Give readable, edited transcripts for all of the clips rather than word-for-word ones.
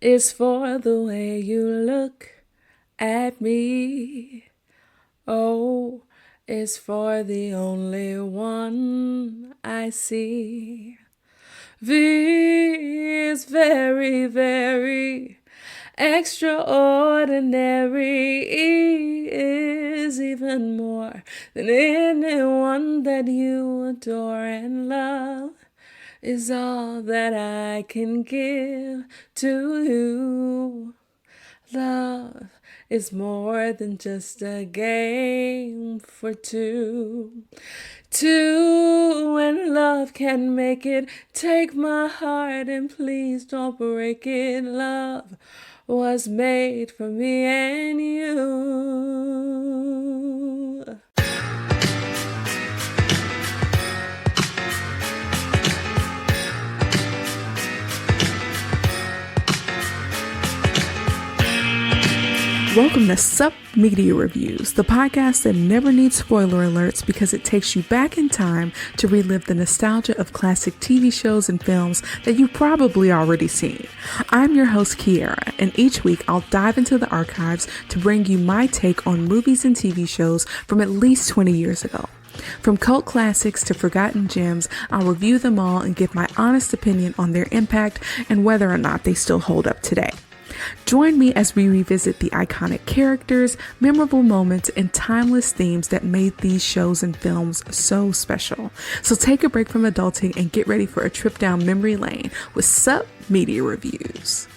is for the way you look at me. O is for the only one I see. V is very, very extraordinary. E is even more than anyone that you adore, and love is all that I can give to you. Love is more than just a game for two. Two, and love can make it. Take my heart and please don't break it. Love was made for me and you. Welcome to Sup Media Reviews, the podcast that never needs spoiler alerts because it takes you back in time to relive the nostalgia of classic TV shows and films that you've probably already seen. I'm your host, Kiara, and each week I'll dive into the archives to bring you my take on movies and TV shows from at least 20 years ago. From cult classics to forgotten gems, I'll review them all and give my honest opinion on their impact and whether or not they still hold up today. Join me as we revisit the iconic characters, memorable moments, and timeless themes that made these shows and films so special. So take a break from adulting and get ready for a trip down memory lane with Sup Media Reviews.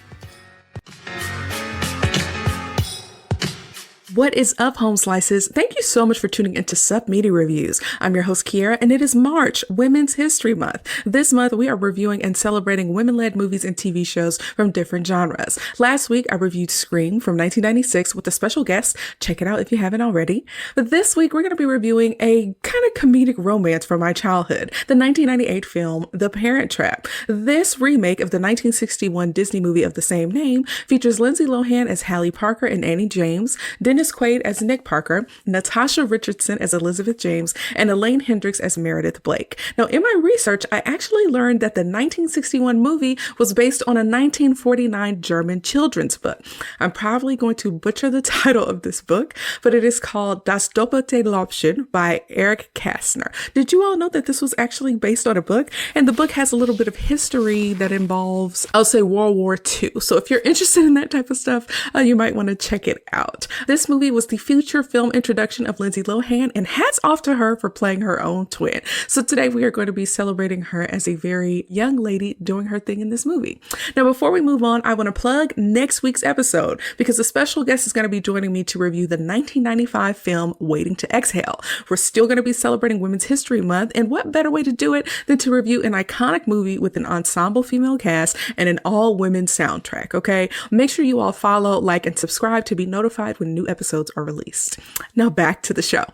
What is up, home slices? Thank you so much for tuning into Sup Media Reviews. I'm your host, Kiara, and it is March, Women's History Month. This month, we are reviewing and celebrating women-led movies and TV shows from different genres. Last week, I reviewed Scream from 1996 with a special guest. Check it out if you haven't already. But this week, we're going to be reviewing a kind of comedic romance from my childhood, the 1998 film, The Parent Trap. This remake of the 1961 Disney movie of the same name features Lindsay Lohan as Hallie Parker and Annie James, Dennis Quaid as Nick Parker, Natasha Richardson as Elizabeth James, and Elaine Hendricks as Meredith Blake. Now, in my research, I actually learned that the 1961 movie was based on a 1949 German children's book. I'm probably going to butcher the title of this book, but it is called Das Doppelte Läubchen by Eric Kastner. Did you all know that this was actually based on a book? And the book has a little bit of history that involves, I'll say, World War II. So if you're interested in that type of stuff, you might want to check it out. This movie was the feature film introduction of Lindsay Lohan, and hats off to her for playing her own twin. So today we are going to be celebrating her as a very young lady doing her thing in this movie. Now, before we move on, I want to plug next week's episode because a special guest is going to be joining me to review the 1995 film Waiting to Exhale. We're still going to be celebrating Women's History Month, and what better way to do it than to review an iconic movie with an ensemble female cast and an all-women soundtrack, okay? Make sure you all follow, like, and subscribe to be notified when new episodes are released. Now back to the show.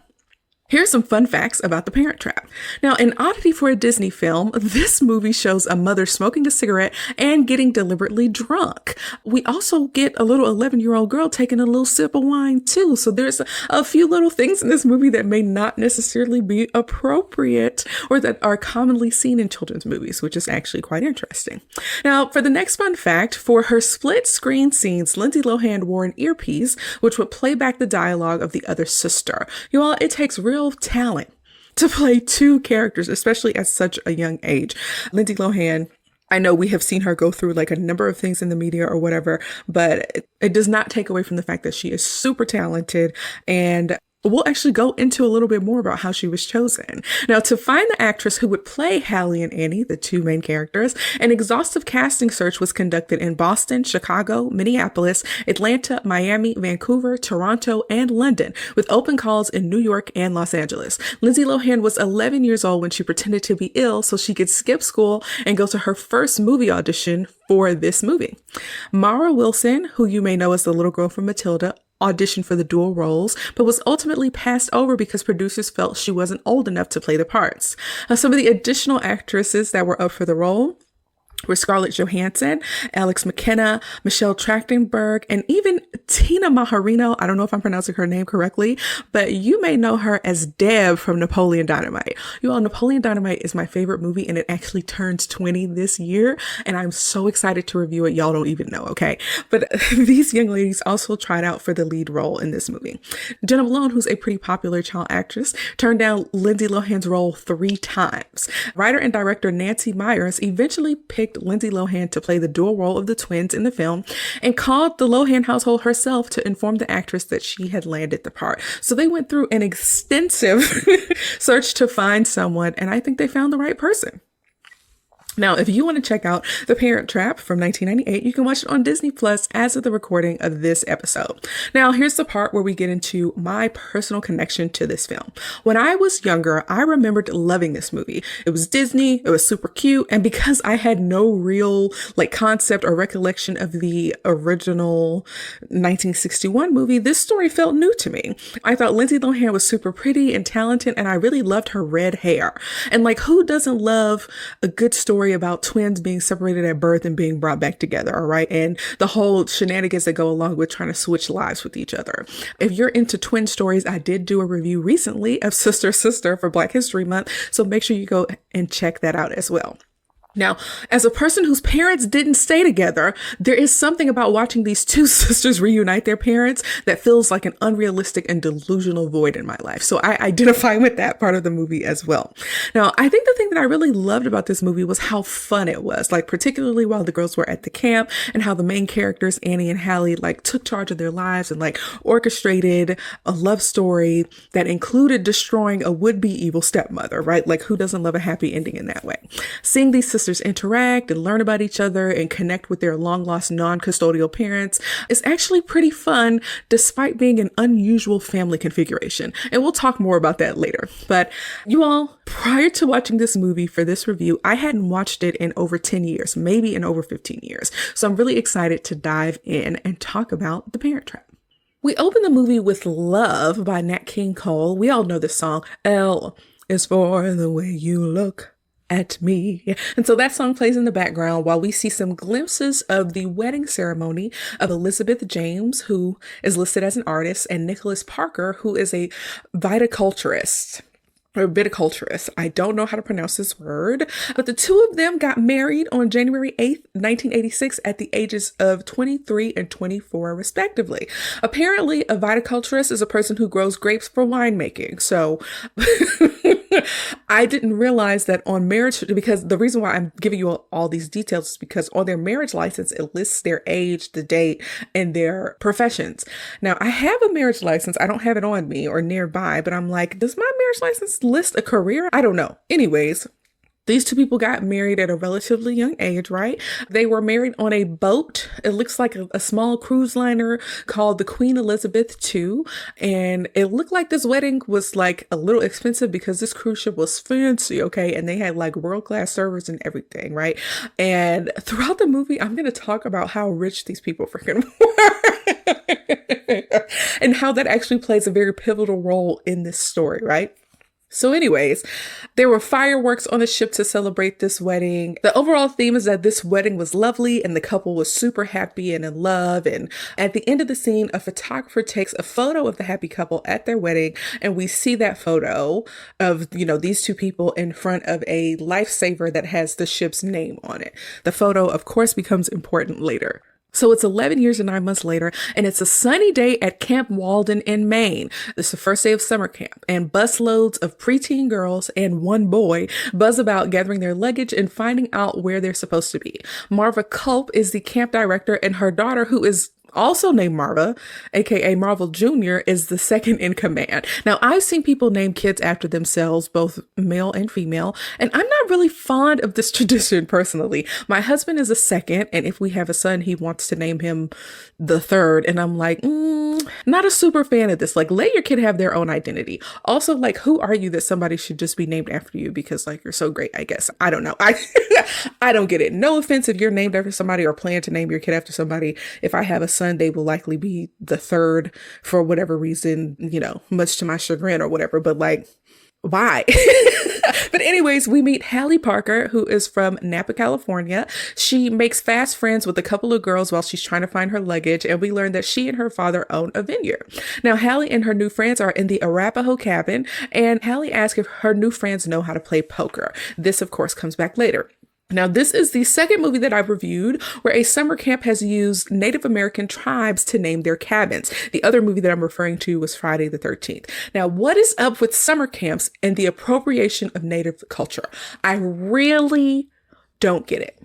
Here's some fun facts about The Parent Trap. Now, an oddity for a Disney film, this movie shows a mother smoking a cigarette and getting deliberately drunk. We also get a little 11-year-old girl taking a little sip of wine too. So there's a few little things in this movie that may not necessarily be appropriate or that are commonly seen in children's movies, which is actually quite interesting. Now, for the next fun fact, for her split screen scenes, Lindsay Lohan wore an earpiece, which would play back the dialogue of the other sister. You all, it takes real talent to play two characters, especially at such a young age. Lindsay Lohan, I know we have seen her go through like a number of things in the media or whatever, but it does not take away from the fact that she is super talented, and we'll actually go into a little bit more about how she was chosen. Now, to find the actress who would play Hallie and Annie, the two main characters, an exhaustive casting search was conducted in Boston, Chicago, Minneapolis, Atlanta, Miami, Vancouver, Toronto, and London, with open calls in New York and Los Angeles. Lindsay Lohan was 11 years old when she pretended to be ill so she could skip school and go to her first movie audition for this movie. Mara Wilson, who you may know as the little girl from Matilda, auditioned for the dual roles, but was ultimately passed over because producers felt she wasn't old enough to play the parts. Some of the additional actresses that were up for the role with Scarlett Johansson, Alex McKenna, Michelle Trachtenberg, and even Tina Maharino. I don't know if I'm pronouncing her name correctly, but you may know her as Deb from Napoleon Dynamite. You all, Napoleon Dynamite is my favorite movie, and it actually turns 20 this year, and I'm so excited to review it. Y'all don't even know, okay? But these young ladies also tried out for the lead role in this movie. Jenna Malone, who's a pretty popular child actress, turned down Lindsay Lohan's role 3 times. Writer and director Nancy Meyers eventually picked Lindsay Lohan to play the dual role of the twins in the film and called the Lohan household herself to inform the actress that she had landed the part. So they went through an extensive search to find someone, and I think they found the right person. Now, if you want to check out The Parent Trap from 1998, you can watch it on Disney Plus as of the recording of this episode. Now, here's the part where we get into my personal connection to this film. When I was younger, I remembered loving this movie. It was Disney, it was super cute, and because I had no real concept or recollection of the original 1961 movie, this story felt new to me. I thought Lindsay Lohan was super pretty and talented, and I really loved her red hair. And who doesn't love a good story about twins being separated at birth and being brought back together, all right? And the whole shenanigans that go along with trying to switch lives with each other. If you're into twin stories, I did do a review recently of Sister Sister for Black History Month, so make sure you go and check that out as well. Now, as a person whose parents didn't stay together, there is something about watching these two sisters reunite their parents that feels like an unrealistic and delusional void in my life. So I identify with that part of the movie as well. Now, I think the thing that I really loved about this movie was how fun it was, particularly while the girls were at the camp, and how the main characters, Annie and Hallie, took charge of their lives and orchestrated a love story that included destroying a would-be evil stepmother, right? Who doesn't love a happy ending in that way? Seeing these sisters interact and learn about each other and connect with their long lost non-custodial parents is actually pretty fun, despite being an unusual family configuration. And we'll talk more about that later. But you all, prior to watching this movie for this review, I hadn't watched it in over 10 years, maybe in over 15 years. So I'm really excited to dive in and talk about The Parent Trap. We open the movie with Love by Nat King Cole. We all know this song. L is for the way you look at me. And so that song plays in the background while we see some glimpses of the wedding ceremony of Elizabeth James, who is listed as an artist, and Nicholas Parker, who is a viticulturist. Or viticulturist. I don't know how to pronounce this word, but the two of them got married on January 8th, 1986 at the ages of 23 and 24 respectively. Apparently, a viticulturist is a person who grows grapes for winemaking. So I didn't realize that on marriage, because the reason why I'm giving you all these details is because on their marriage license, it lists their age, the date, and their professions. Now, I have a marriage license. I don't have it on me or nearby, but I'm does my marriage license list a career? I don't know. Anyways, these two people got married at a relatively young age, right? They were married on a boat. It looks like a small cruise liner called the Queen Elizabeth II. And it looked like this wedding was a little expensive because this cruise ship was fancy, okay? And they had world-class servers and everything, right? And throughout the movie, I'm going to talk about how rich these people freaking were and how that actually plays a very pivotal role in this story, right? So anyways, there were fireworks on the ship to celebrate this wedding. The overall theme is that this wedding was lovely and the couple was super happy and in love. And at the end of the scene, a photographer takes a photo of the happy couple at their wedding. And we see that photo of, these two people in front of a lifesaver that has the ship's name on it. The photo, of course, becomes important later. So it's 11 years and 9 months later, and it's a sunny day at Camp Walden in Maine. It's the first day of summer camp, and busloads of preteen girls and one boy buzz about gathering their luggage and finding out where they're supposed to be. Marva Culp is the camp director, and her daughter, who is also named Marva, aka Marvel Jr., is the second in command. Now, I've seen people name kids after themselves, both male and female, and I'm not really fond of this tradition personally. My husband is a second, and if we have a son, he wants to name him the third, and I'm not a super fan of this. Let your kid have their own identity. Also, who are you that somebody should just be named after you because you're so great, I guess. I don't know. I don't get it. No offense if you're named after somebody or plan to name your kid after somebody. If I have a son, they will likely be the third for whatever reason, much to my chagrin or whatever. But Why? But anyways, we meet Hallie Parker, who is from Napa, California. She makes fast friends with a couple of girls while she's trying to find her luggage, and we learn that she and her father own a vineyard. Now, Hallie and her new friends are in the Arapaho cabin, and Hallie asks if her new friends know how to play poker. This, of course, comes back later. Now, this is the second movie that I've reviewed where a summer camp has used Native American tribes to name their cabins. The other movie that I'm referring to was Friday the 13th. Now, what is up with summer camps and the appropriation of Native culture? I really don't get it.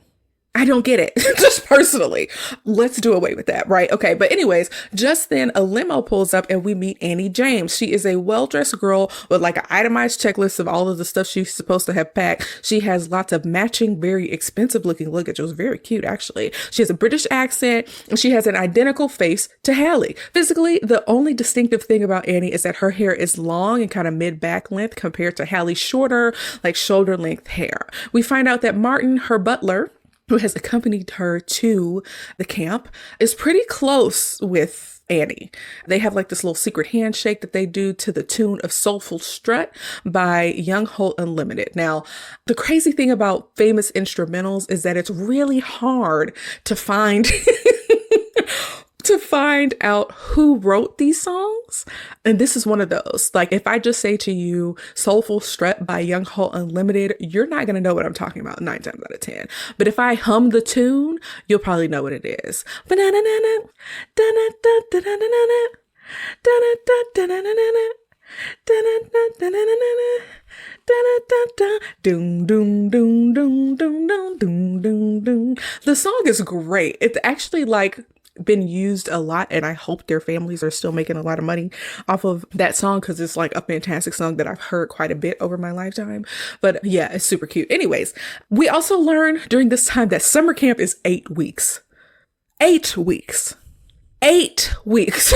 I don't get it, just personally. Let's do away with that, right? Okay, but anyways, just then a limo pulls up and we meet Annie James. She is a well-dressed girl with like an itemized checklist of all of the stuff she's supposed to have packed. She has lots of matching, very expensive looking luggage. It was very cute, actually. She has a British accent and she has an identical face to Hallie. Physically, the only distinctive thing about Annie is that her hair is long and kind of mid-back length compared to Hallie's shorter, like shoulder length hair. We find out that Martin, her butler, who has accompanied her to the camp, is pretty close with Annie. They have like this little secret handshake that they do to the tune of Soulful Strut by Young Holt Unlimited. Now, the crazy thing about famous instrumentals is that it's really hard to find to find out who wrote these songs. And this is one of those. Like, if I just say to you, Soulful Strut by Young Holt Unlimited, you're not going to know what I'm talking about 9 times out of 10. But if I hum the tune, you'll probably know what it is. The song is great. It's actually like been used a lot, and I hope their families are still making a lot of money off of that song because it's like a fantastic song that I've heard quite a bit over my lifetime. But yeah, it's super cute. Anyways, we also learn during this time that summer camp is 8 weeks. 8 weeks. 8 weeks.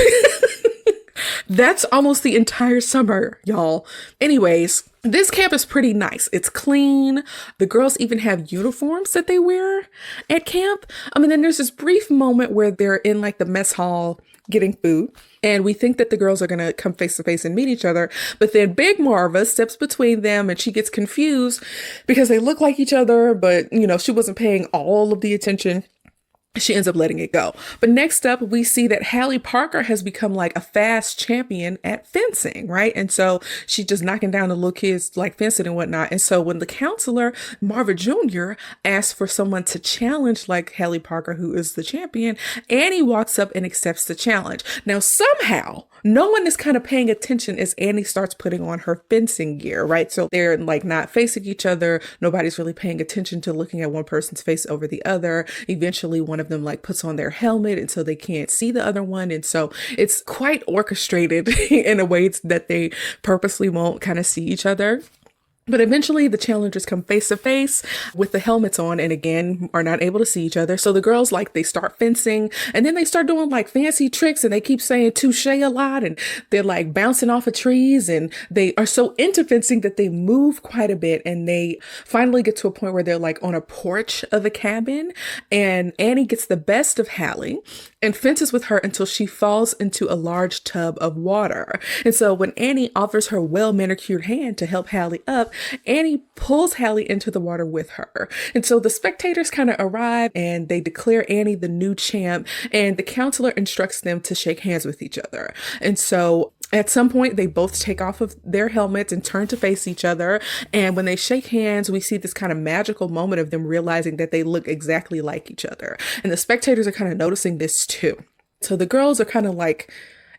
That's almost the entire summer, y'all. Anyways, this camp is pretty nice. It's clean. The girls even have uniforms that they wear at camp. Then there's this brief moment where they're in like the mess hall getting food. And we think that the girls are going to come face to face and meet each other. But then Big Marva steps between them and she gets confused because they look like each other. But, she wasn't paying all of the attention. She ends up letting it go. But next up, we see that Hallie Parker has become like a fast champion at fencing, right? And so she's just knocking down the little kids like fencing and whatnot. And so when the counselor, Marva Jr., asks for someone to challenge like Hallie Parker, who is the champion, Annie walks up and accepts the challenge. Now, somehow, no one is kind of paying attention as Annie starts putting on her fencing gear, right? So they're like not facing each other. Nobody's really paying attention to looking at one person's face over the other. Eventually, one of them like puts on their helmet and so they can't see the other one. And so it's quite orchestrated in a way that they purposely won't kind of see each other. But eventually the challengers come face to face with the helmets on and again are not able to see each other. So the girls they start fencing and then they start doing like fancy tricks and they keep saying touche a lot and they're like bouncing off of trees and they are so into fencing that they move quite a bit and they finally get to a point where they're like on a porch of a cabin and Annie gets the best of Hallie and fences with her until she falls into a large tub of water. And so when Annie offers her well-manicured hand to help Hallie up, Annie pulls Hallie into the water with her. And so the spectators kind of arrive and they declare Annie the new champ and the counselor instructs them to shake hands with each other. And so at some point, they both take off of their helmets and turn to face each other. And when they shake hands, we see this kind of magical moment of them realizing that they look exactly like each other. And the spectators are kind of noticing this too. So the girls are kind of like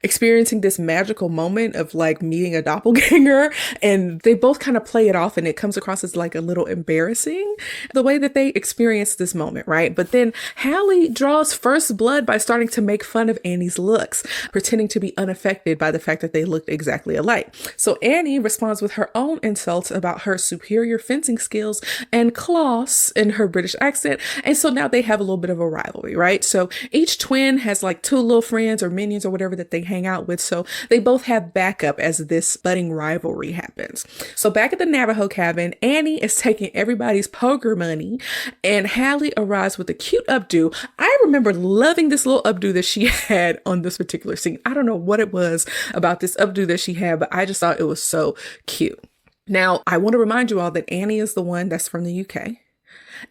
experiencing this magical moment of like meeting a doppelganger and they both kind of play it off and it comes across as like a little embarrassing the way that they experience this moment, right? But then Hallie draws first blood by starting to make fun of Annie's looks, pretending to be unaffected by the fact that they looked exactly alike. So Annie responds with her own insults about her superior fencing skills and class in her British accent. And so now they have a little bit of a rivalry, right? So each twin has like 2 little friends or minions or whatever that they hang out with. So they both have backup as this budding rivalry happens. So back at the Navajo cabin, Annie is taking everybody's poker money and Hallie arrives with a cute updo. I remember loving this little updo that she had on this particular scene. I don't know what it was about this updo that she had, but I just thought it was so cute. Now, I want to remind you all that Annie is the one that's from the UK.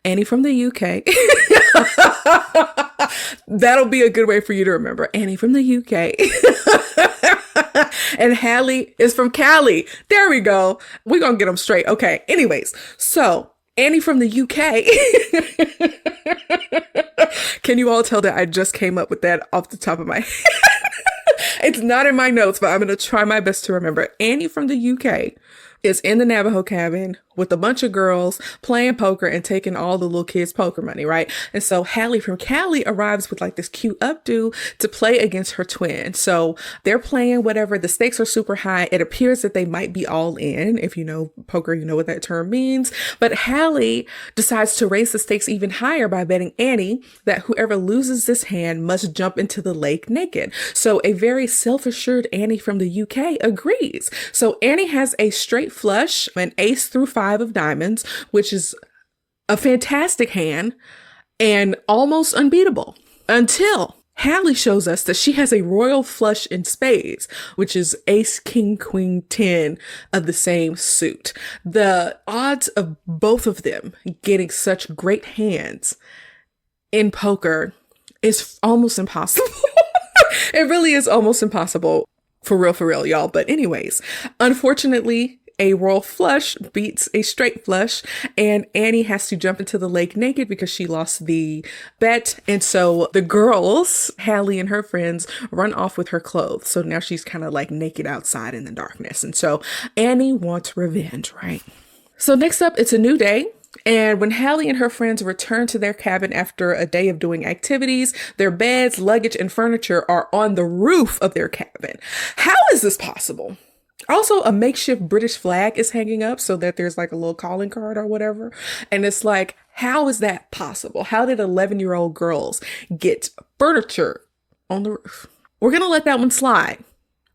Annie from the UK. That'll be a good way for you to remember. Annie from the UK. And Hallie is from Cali. There we go. We're going to get them straight. Okay. Anyways, so Annie from the UK. Can you all tell that I just came up with that off the top of my head? It's not in my notes, but I'm going to try my best to remember. Annie from the UK is in the Navajo cabin with a bunch of girls playing poker and taking all the little kids' poker money, right? And so Hallie from Cali arrives with like this cute updo to play against her twin. So they're playing whatever. The stakes are super high. It appears that they might be all in. If you know poker, you know what that term means. But Hallie decides to raise the stakes even higher by betting Annie that whoever loses this hand must jump into the lake naked. So a very self-assured Annie from the UK agrees. So Annie has a straight flush, an ace through 5 of diamonds, which is a fantastic hand and almost unbeatable until Hallie shows us that she has a royal flush in spades, which is ace, king, queen, 10 of the same suit. The odds of both of them getting such great hands in poker is almost impossible. It really is almost impossible. For real, y'all. But anyways, unfortunately, a royal flush beats a straight flush, and Annie has to jump into the lake naked because she lost the bet. And so the girls, Hallie and her friends, run off with her clothes. So now she's kind of like naked outside in the darkness. And so Annie wants revenge, right? So next up, it's a new day. And when Hallie and her friends return to their cabin after a day of doing activities, their beds, luggage, and furniture are on the roof of their cabin. How is this possible? Also, a makeshift British flag is hanging up so that there's like a little calling card or whatever. And it's like, how is that possible? How did 11-year-old girls get furniture on the roof? We're going to let that one slide.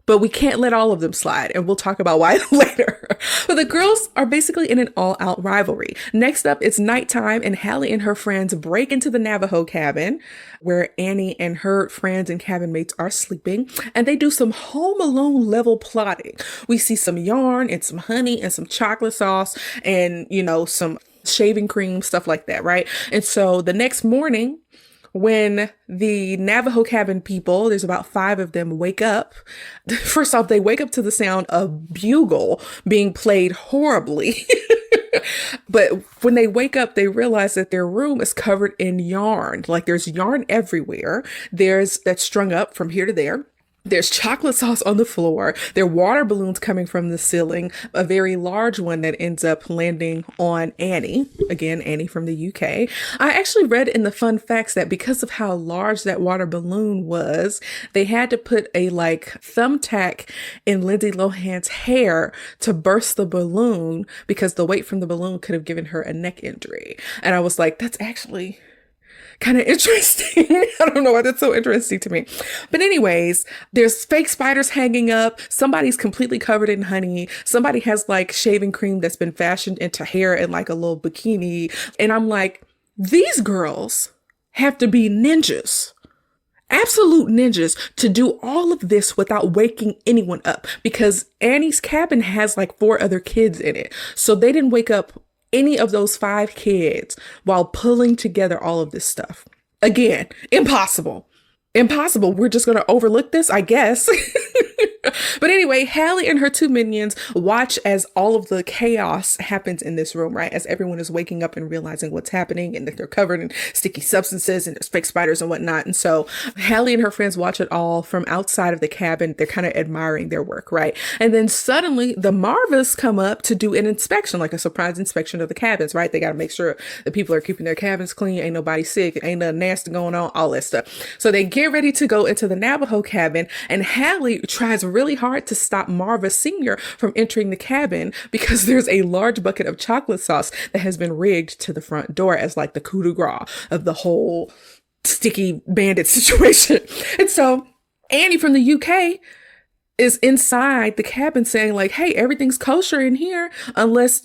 But we can't let all of them slide, and we'll talk about why later. But the girls are basically in an all-out rivalry. Next up, it's nighttime, and Hallie and her friends break into the Navajo cabin, where Annie and her friends and cabin mates are sleeping, and they do some Home Alone level plotting. We see some yarn and some honey and some chocolate sauce and, some shaving cream, stuff like that, right? And so the next morning, when the Navajo cabin people, there's about 5 of them, wake up, first off, they wake up to the sound of bugle being played horribly. But when they wake up, they realize that their room is covered in yarn. Like there's yarn everywhere. That's strung up from here to there. There's chocolate sauce on the floor. There are water balloons coming from the ceiling, a very large one that ends up landing on Annie. Again, Annie from the UK. I actually read in the fun facts that because of how large that water balloon was, they had to put a thumbtack in Lindsay Lohan's hair to burst the balloon because the weight from the balloon could have given her a neck injury. And I was like, that's actually kind of interesting. I don't know why that's so interesting to me. But anyways, there's fake spiders hanging up. Somebody's completely covered in honey. Somebody has shaving cream that's been fashioned into hair and a little bikini. And I'm like, these girls have to be ninjas. Absolute ninjas to do all of this without waking anyone up, because Annie's cabin has 4 other kids in it. So they didn't wake up any of those 5 kids while pulling together all of this stuff. Again, impossible. We're just going to overlook this, I guess. But anyway, Hallie and her 2 minions watch as all of the chaos happens in this room, right? As everyone is waking up and realizing what's happening and that they're covered in sticky substances and there's fake spiders and whatnot. And so Hallie and her friends watch it all from outside of the cabin. They're kind of admiring their work, right? And then suddenly the Marvas come up to do an inspection, like a surprise inspection of the cabins, right? They got to make sure the people are keeping their cabins clean. Ain't nobody sick. Ain't nothing nasty going on, all that stuff. So they get ready to go into the Navajo cabin, and Hallie tries really hard to stop Marva Sr. from entering the cabin because there's a large bucket of chocolate sauce that has been rigged to the front door as the coup de grace of the whole sticky bandit situation. And so Annie from the UK is inside the cabin saying like, hey, everything's kosher in here unless,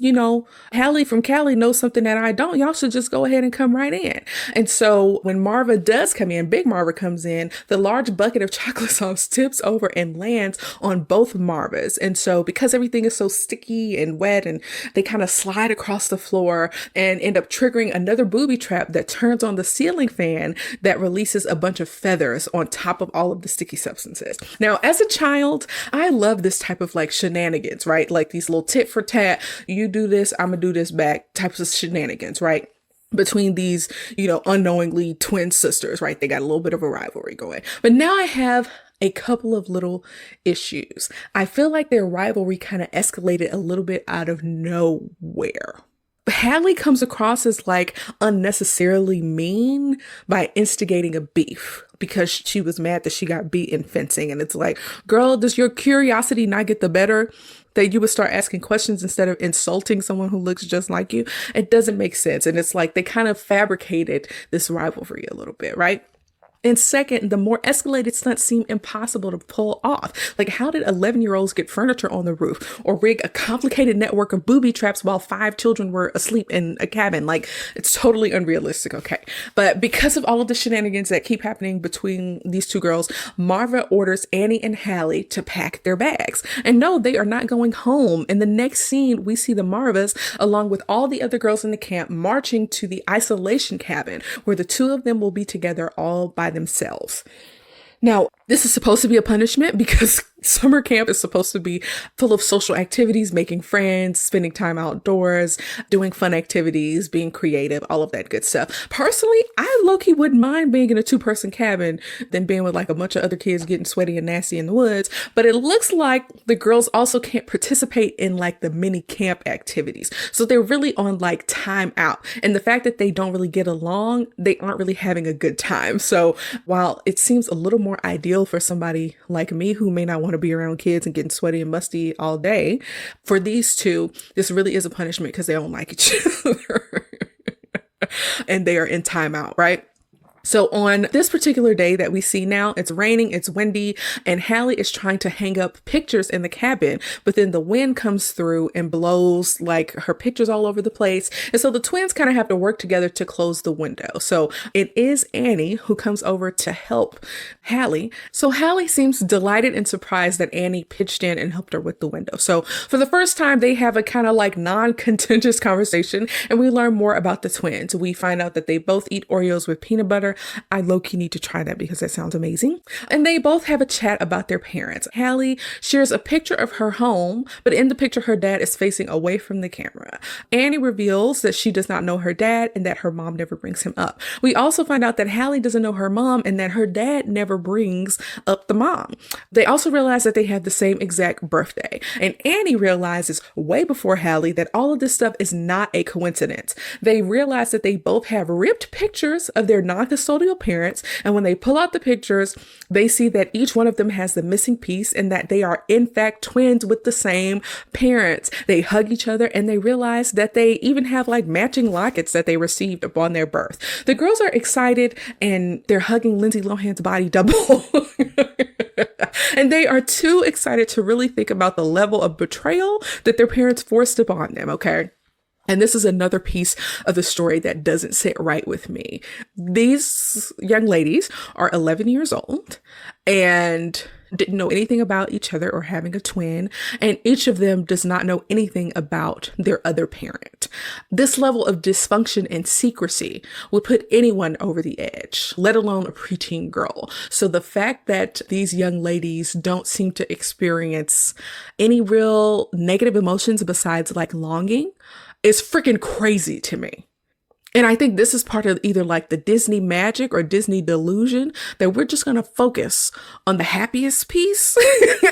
Hallie from Cali knows something that I don't. Y'all should just go ahead and come right in. And so when Marva does come in, Big Marva comes in, the large bucket of chocolate sauce tips over and lands on both Marvas. And so because everything is so sticky and wet, and they kind of slide across the floor and end up triggering another booby trap that turns on the ceiling fan that releases a bunch of feathers on top of all of the sticky substances. Now, as a child, I love this type of like shenanigans, right? Like these little tit for tat, you do this, I'm gonna do this back types of shenanigans, right? Between these, unknowingly twin sisters, right? They got a little bit of a rivalry going. But now I have a couple of little issues. I feel like their rivalry kind of escalated a little bit out of nowhere. Hallie comes across as like unnecessarily mean by instigating a beef because she was mad that she got beat in fencing. And it's like, girl, does your curiosity not get the better that you would start asking questions instead of insulting someone who looks just like you? It doesn't make sense. And it's like they kind of fabricated this rivalry a little bit, right? And second, the more escalated stunts seem impossible to pull off. Like, how did 11-year-olds get furniture on the roof or rig a complicated network of booby traps while 5 children were asleep in a cabin? Like, it's totally unrealistic, okay? But because of all of the shenanigans that keep happening between these two girls, Marva orders Annie and Hallie to pack their bags. And no, they are not going home. In the next scene, we see the Marvas, along with all the other girls in the camp, marching to the isolation cabin, where the two of them will be together all by themselves. Now, this is supposed to be a punishment because summer camp is supposed to be full of social activities, making friends, spending time outdoors, doing fun activities, being creative, all of that good stuff. Personally, I low-key wouldn't mind being in a 2-person cabin than being with like a bunch of other kids getting sweaty and nasty in the woods. But it looks like the girls also can't participate in like the mini camp activities. So they're really on like time out. And the fact that they don't really get along, they aren't really having a good time. So while it seems a little more ideal for somebody like me who may not want to be around kids and getting sweaty and musty all day, for these two, this really is a punishment because they don't like each other and they are in timeout, right? So on this particular day that we see now, it's raining, it's windy, and Hallie is trying to hang up pictures in the cabin, but then the wind comes through and blows like her pictures all over the place. And so the twins kind of have to work together to close the window. So it is Annie who comes over to help Hallie. So Hallie seems delighted and surprised that Annie pitched in and helped her with the window. So for the first time, they have a kind of like non-contentious conversation, and we learn more about the twins. We find out that they both eat Oreos with peanut butter. I low-key need to try that because that sounds amazing. And they both have a chat about their parents. Hallie shares a picture of her home, but in the picture, her dad is facing away from the camera. Annie reveals that she does not know her dad and that her mom never brings him up. We also find out that Hallie doesn't know her mom and that her dad never brings up the mom. They also realize that they have the same exact birthday. And Annie realizes way before Hallie that all of this stuff is not a coincidence. They realize that they both have ripped pictures of their non-custodial parents, and when they pull out the pictures, they see that each one of them has the missing piece and that they are in fact twins with the same parents. They hug each other and they realize that they even have like matching lockets that they received upon their birth. The girls are excited and they're hugging Lindsay Lohan's body double. And they are too excited to really think about the level of betrayal that their parents forced upon them, okay? And this is another piece of the story that doesn't sit right with me. These young ladies are 11 years old and didn't know anything about each other or having a twin, and each of them does not know anything about their other parent. This level of dysfunction and secrecy would put anyone over the edge, let alone a preteen girl. So the fact that these young ladies don't seem to experience any real negative emotions besides like longing is freaking crazy to me. And I think this is part of either like the Disney magic or Disney delusion that we're just going to focus on the happiest piece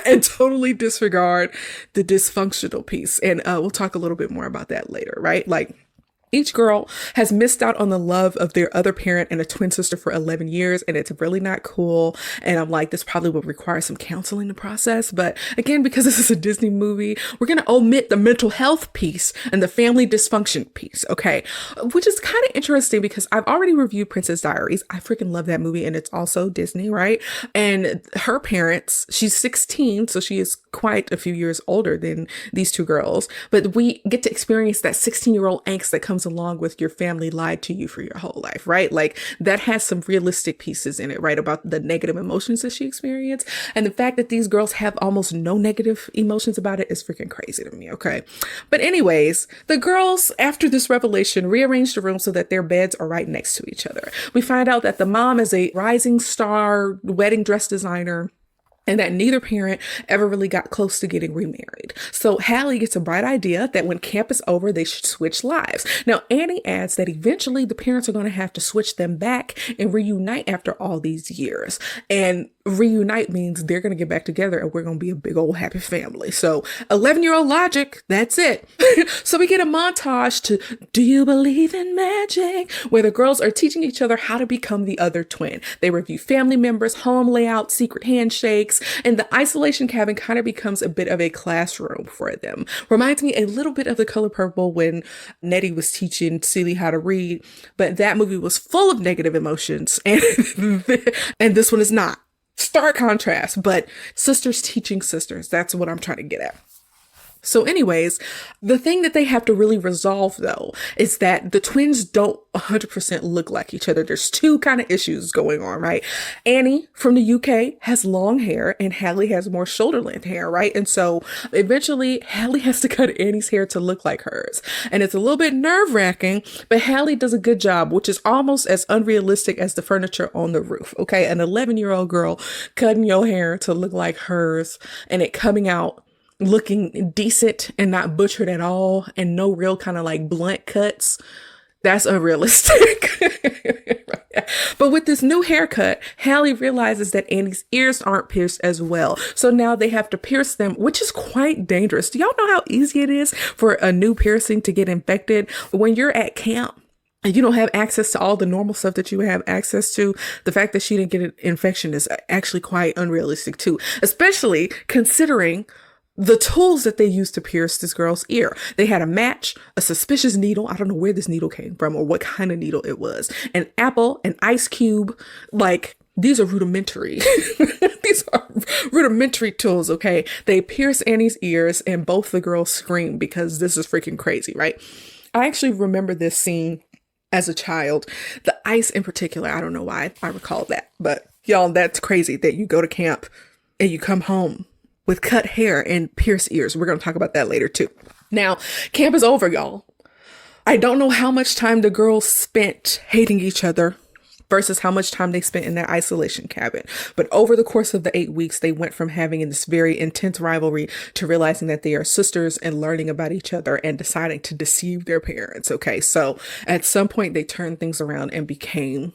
and totally disregard the dysfunctional piece. And we'll talk a little bit more about that later, right? Like, Each girl has missed out on the love of their other parent and a twin sister for 11 years, and it's really not cool. And I'm like, this probably will require some counseling to process. But again, because this is a Disney movie, we're going to omit the mental health piece and the family dysfunction piece, okay? Which is kind of interesting because I've already reviewed Princess Diaries. I freaking love that movie, and it's also Disney, right? And her parents, she's 16, so she is quite a few years older than these two girls. But we get to experience that 16-year-old angst that comes along with your family lied to you for your whole life, right? Like that has some realistic pieces in it, right? About the negative emotions that she experienced. And the fact that these girls have almost no negative emotions about it is freaking crazy to me, okay? But anyways, the girls, after this revelation, rearrange the room so that their beds are right next to each other. We find out that the mom is a rising star wedding dress designer, and that neither parent ever really got close to getting remarried. So Hallie gets a bright idea that when camp is over, they should switch lives. Now, Annie adds that eventually the parents are going to have to switch them back and reunite after all these years. And reunite means they're going to get back together and we're going to be a big old happy family. So 11-year-old logic, that's it. So we get a montage to Do You Believe in Magic? Where the girls are teaching each other how to become the other twin. They review family members, home layout, secret handshakes, and the isolation cabin kind of becomes a bit of a classroom for them. Reminds me a little bit of The Color Purple when Nettie was teaching Celie how to read, but that movie was full of negative emotions and this one is not. Stark contrast, but sisters teaching sisters. That's what I'm trying to get at. So anyways, the thing that they have to really resolve though, is that the twins don't 100% look like each other. There's two kind of issues going on, right? Annie from the UK has long hair and Hallie has more shoulder length hair, right? And so eventually Hallie has to cut Annie's hair to look like hers. And it's a little bit nerve wracking, but Hallie does a good job, which is almost as unrealistic as the furniture on the roof. Okay. An 11-year-old girl cutting your hair to look like hers and it coming out looking decent and not butchered at all and no real kind of like blunt cuts. That's unrealistic. But with this new haircut, Hallie realizes that Annie's ears aren't pierced as well. So now they have to pierce them, which is quite dangerous. Do y'all know how easy it is for a new piercing to get infected? When you're at camp and you don't have access to all the normal stuff that you have access to, the fact that she didn't get an infection is actually quite unrealistic too, especially considering the tools that they used to pierce this girl's ear. They had a match, a suspicious needle. I don't know where this needle came from or what kind of needle it was. An apple, an ice cube. Like, these are rudimentary. These are rudimentary tools, okay? They pierce Annie's ears and both the girls scream because this is freaking crazy, right? I actually remember this scene as a child. The ice in particular, I don't know why I recall that. But y'all, that's crazy that you go to camp and you come home with cut hair and pierced ears. We're going to talk about that later too. Now, camp is over, y'all. I don't know how much time the girls spent hating each other versus how much time they spent in that isolation cabin. But over the course of the 8 weeks, they went from having this very intense rivalry to realizing that they are sisters and learning about each other and deciding to deceive their parents. Okay, so at some point they turned things around and became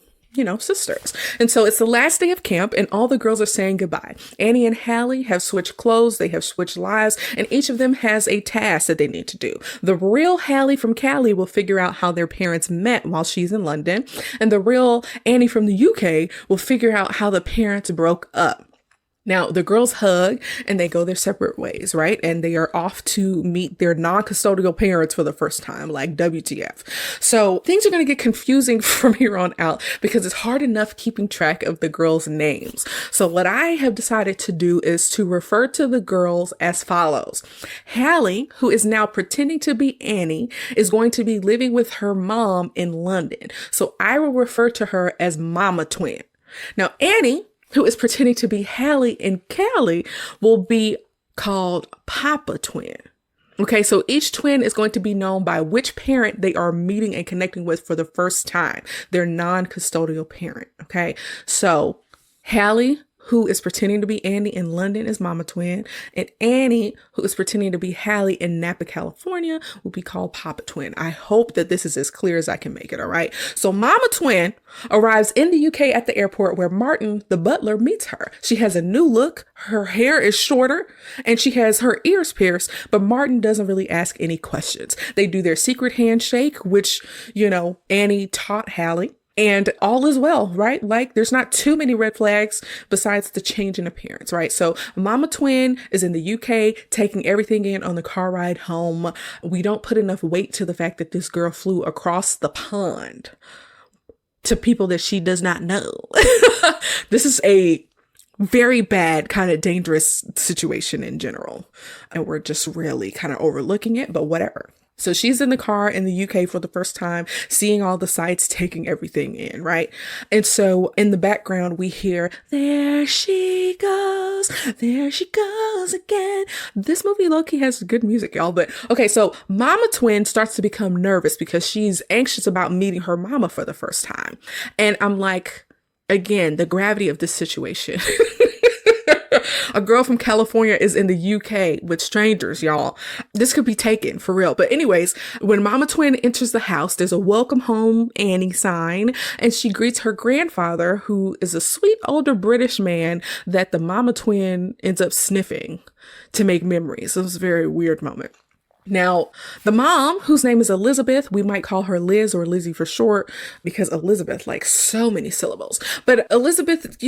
sisters. And so it's the last day of camp and all the girls are saying goodbye. Annie and Hallie have switched clothes. They have switched lives and each of them has a task that they need to do. The real Hallie from Cali will figure out how their parents met while she's in London. And the real Annie from the UK will figure out how the parents broke up. Now, the girls hug and they go their separate ways, right? And they are off to meet their non-custodial parents for the first time, like WTF. So things are going to get confusing from here on out because it's hard enough keeping track of the girls' names. So what I have decided to do is to refer to the girls as follows. Hallie, who is now pretending to be Annie, is going to be living with her mom in London. So I will refer to her as Mama Twin. Now, Annie, who is pretending to be Hallie and Callie, will be called Papa Twin. Okay, so each twin is going to be known by which parent they are meeting and connecting with for the first time, their non-custodial parent. Okay, so Hallie, who is pretending to be Annie in London, is Mama Twin. And Annie, who is pretending to be Hallie in Napa, California, will be called Papa Twin. I hope that this is as clear as I can make it, all right? So Mama Twin arrives in the UK at the airport where Martin, the butler, meets her. She has a new look, her hair is shorter, and she has her ears pierced, but Martin doesn't really ask any questions. They do their secret handshake, which, Annie taught Hallie. And all is well, right? Like there's not too many red flags besides the change in appearance, right? So Mama Twin is in the UK taking everything in on the car ride home. We don't put enough weight to the fact that this girl flew across the pond to people that she does not know. This is a very bad, kind of dangerous situation in general. And we're just really kind of overlooking it, but whatever. So she's in the car in the UK for the first time, seeing all the sights, taking everything in, right? And so in the background, we hear, there she goes again. This movie low-key has good music, y'all. But okay, so Mama Twin starts to become nervous because she's anxious about meeting her mama for the first time. And I'm like, again, the gravity of this situation. A girl from California is in the UK with strangers, y'all. This could be taken for real. But anyways, when Mama Twin enters the house, there's a welcome home Annie sign, and she greets her grandfather, who is a sweet older British man that the Mama Twin ends up sniffing to make memories. It was a very weird moment. Now, the mom, whose name is Elizabeth, we might call her Liz or Lizzie for short, because Elizabeth, like so many syllables. But Elizabeth,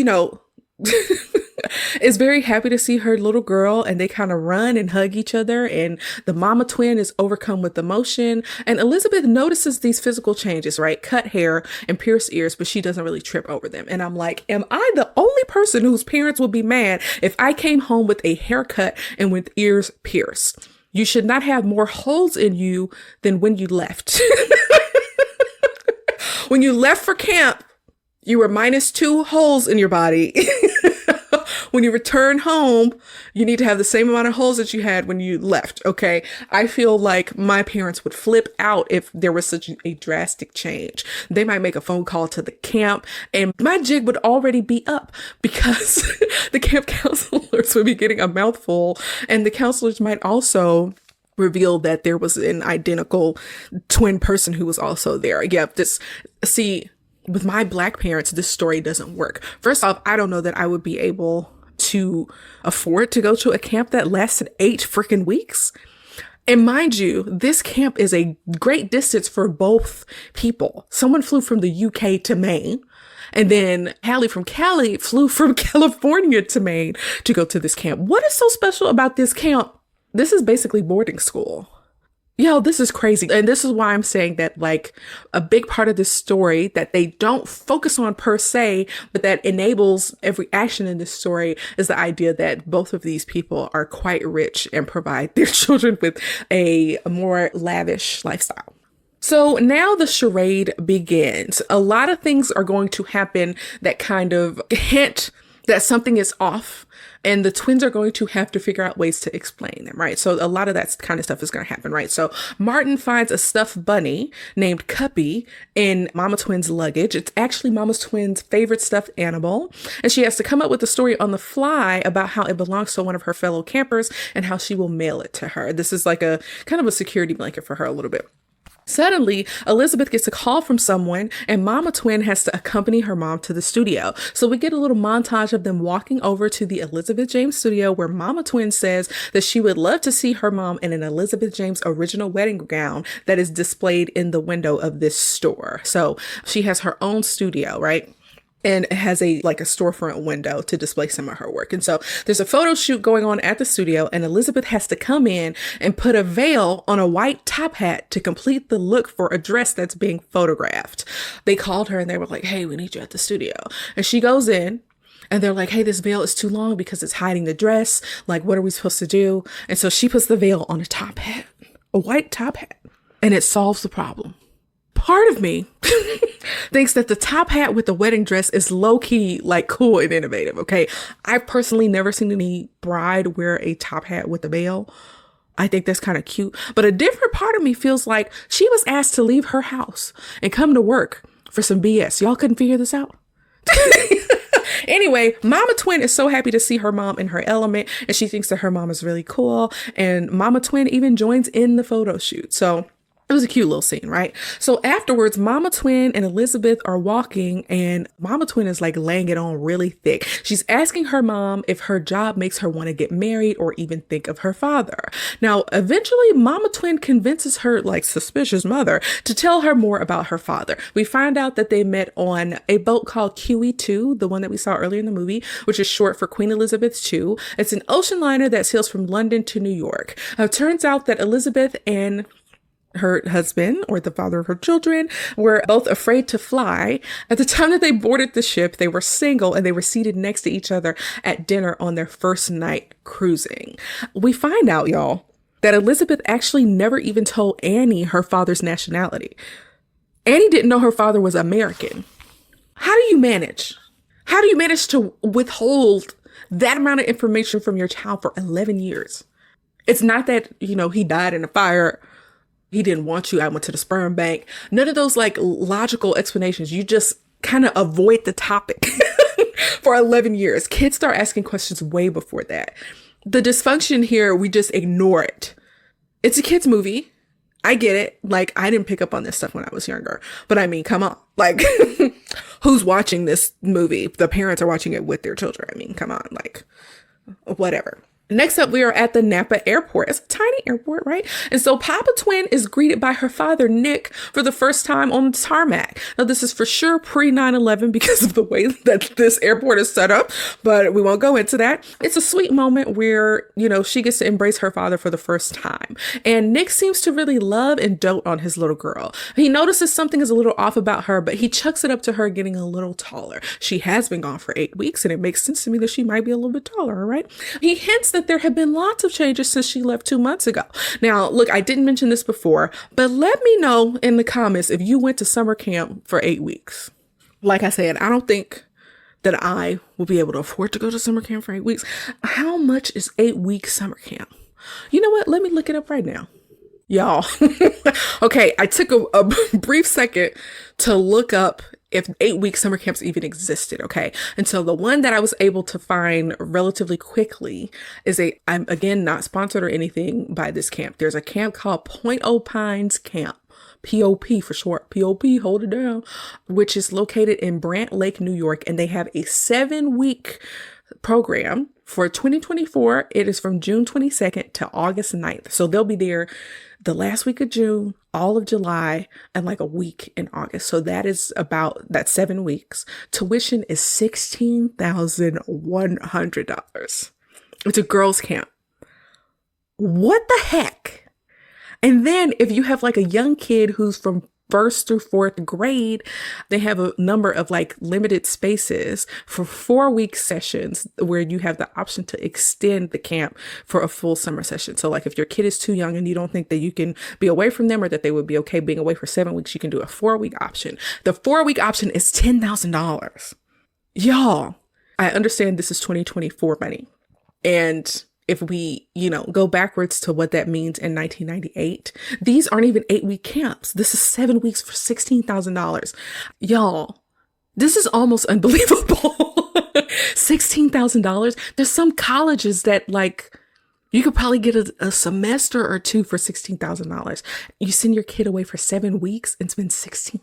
is very happy to see her little girl, and they kind of run and hug each other, and the Mama Twin is overcome with emotion. And Elizabeth notices these physical changes, right? Cut hair and pierced ears, but she doesn't really trip over them. And I'm like, am I the only person whose parents would be mad if I came home with a haircut and with ears pierced? You should not have more holes in you than when you left. When you left for camp, you were -2 holes in your body. When you return home, you need to have the same amount of holes that you had when you left, okay? I feel like my parents would flip out if there was such a drastic change. They might make a phone call to the camp, and my jig would already be up because the camp counselors would be getting a mouthful, and the counselors might also reveal that there was an identical twin person who was also there. Yeah, with my Black parents, this story doesn't work. First off, I don't know that I would be able to afford to go to a camp that lasted 8 freaking weeks. And mind you, this camp is a great distance for both people. Someone flew from the UK to Maine, and then Hallie from Cali flew from California to Maine to go to this camp. What is so special about this camp? This is basically boarding school. Yo, this is crazy. And this is why I'm saying that, like, a big part of this story that they don't focus on per se, but that enables every action in this story is the idea that both of these people are quite rich and provide their children with a more lavish lifestyle. So now the charade begins. A lot of things are going to happen that kind of hint that something is off, and the twins are going to have to figure out ways to explain them, right? So a lot of that kind of stuff is going to happen, right? So Martin finds a stuffed bunny named Cuppy in Mama Twin's luggage. It's actually Mama Twin's favorite stuffed animal, and she has to come up with a story on the fly about how it belongs to one of her fellow campers and how she will mail it to her. This is like a kind of a security blanket for her a little bit. Suddenly, Elizabeth gets a call from someone, and Mama Twin has to accompany her mom to the studio. So we get a little montage of them walking over to the Elizabeth James studio, where Mama Twin says that she would love to see her mom in an Elizabeth James original wedding gown that is displayed in the window of this store. So she has her own studio, right? And it has a storefront window to display some of her work. And so there's a photo shoot going on at the studio, and Elizabeth has to come in and put a veil on a white top hat to complete the look for a dress that's being photographed. They called her and they were like, hey, we need you at the studio. And she goes in, and they're like, hey, this veil is too long because it's hiding the dress. Like, what are we supposed to do? And so she puts the veil on a top hat, a white top hat, and it solves the problem. Part of me thinks that the top hat with the wedding dress is low-key cool and innovative, okay? I've personally never seen any bride wear a top hat with a veil. I think that's kind of cute. But a different part of me feels like she was asked to leave her house and come to work for some BS. Y'all couldn't figure this out? Anyway, Mama Twin is so happy to see her mom in her element, and she thinks that her mom is really cool. And Mama Twin even joins in the photo shoot. So it was a cute little scene, right? So afterwards, Mama Twin and Elizabeth are walking, and Mama Twin is like laying it on really thick. She's asking her mom if her job makes her want to get married or even think of her father. Now, eventually, Mama Twin convinces her like suspicious mother to tell her more about her father. We find out that they met on a boat called QE2, the one that we saw earlier in the movie, which is short for Queen Elizabeth II. It's an ocean liner that sails from London to New York. It turns out that Elizabeth and her husband, or the father of her children, were both afraid to fly. At the time that they boarded the ship, they were single and they were seated next to each other at dinner on their first night cruising. We find out, y'all, that Elizabeth actually never even told Annie her father's nationality. Annie didn't know her father was American. How do you manage? How do you manage to withhold that amount of information from your child for 11 years? It's not that, he died in a fire. He didn't want you. I went to the sperm bank. None of those like logical explanations. You just kind of avoid the topic for 11 years. Kids start asking questions way before that. The dysfunction here, we just ignore it. It's a kid's movie. I get it. Like, I didn't pick up on this stuff when I was younger. But I mean, come on. Like, who's watching this movie? The parents are watching it with their children. I mean, come on. Like, whatever. Next up, we are at the Napa airport. It's a tiny airport, right? And so Papa Twin is greeted by her father, Nick, for the first time on the tarmac. Now, this is for sure pre 9/11 because of the way that this airport is set up, but we won't go into that. It's a sweet moment where, she gets to embrace her father for the first time. And Nick seems to really love and dote on his little girl. He notices something is a little off about her, but he chucks it up to her getting a little taller. She has been gone for 8 weeks, and it makes sense to me that she might be a little bit taller, right? He hints that there have been lots of changes since she left 2 months ago. Now, look, I didn't mention this before, but let me know in the comments if you went to summer camp for 8 weeks. Like I said, I don't think that I will be able to afford to go to summer camp for 8 weeks. How much is 8 weeks summer camp? You know what? Let me look it up right now. Y'all. Okay, I took a brief second to look up if 8 week summer camps even existed. Okay. And so the one that I was able to find relatively quickly is I'm again not sponsored or anything by this camp. There's a camp called Point O Pines Camp. POP for short. POP, hold it down, which is located in Brant Lake, New York. And they have a 7-week program for 2024. It is from June 22nd to August 9th. So they'll be there the last week of June, all of July, and like a week in August. So that is about that 7 weeks. Tuition is $16,100. It's a girls' camp. What the heck? And then if you have like a young kid who's from 1st through 4th grade, they have a number of like limited spaces for 4-week sessions where you have the option to extend the camp for a full summer session. So like if your kid is too young and you don't think that you can be away from them or that they would be okay being away for 7 weeks, you can do a 4-week option. The 4-week option is $10,000. Y'all, I understand this is 2024 money. And if we, go backwards to what that means in 1998, these aren't even 8-week camps. This is 7 weeks for $16,000. Y'all, this is almost unbelievable. $16,000. There's some colleges that like, you could probably get a semester or two for $16,000. You send your kid away for 7 weeks and spend $16,000.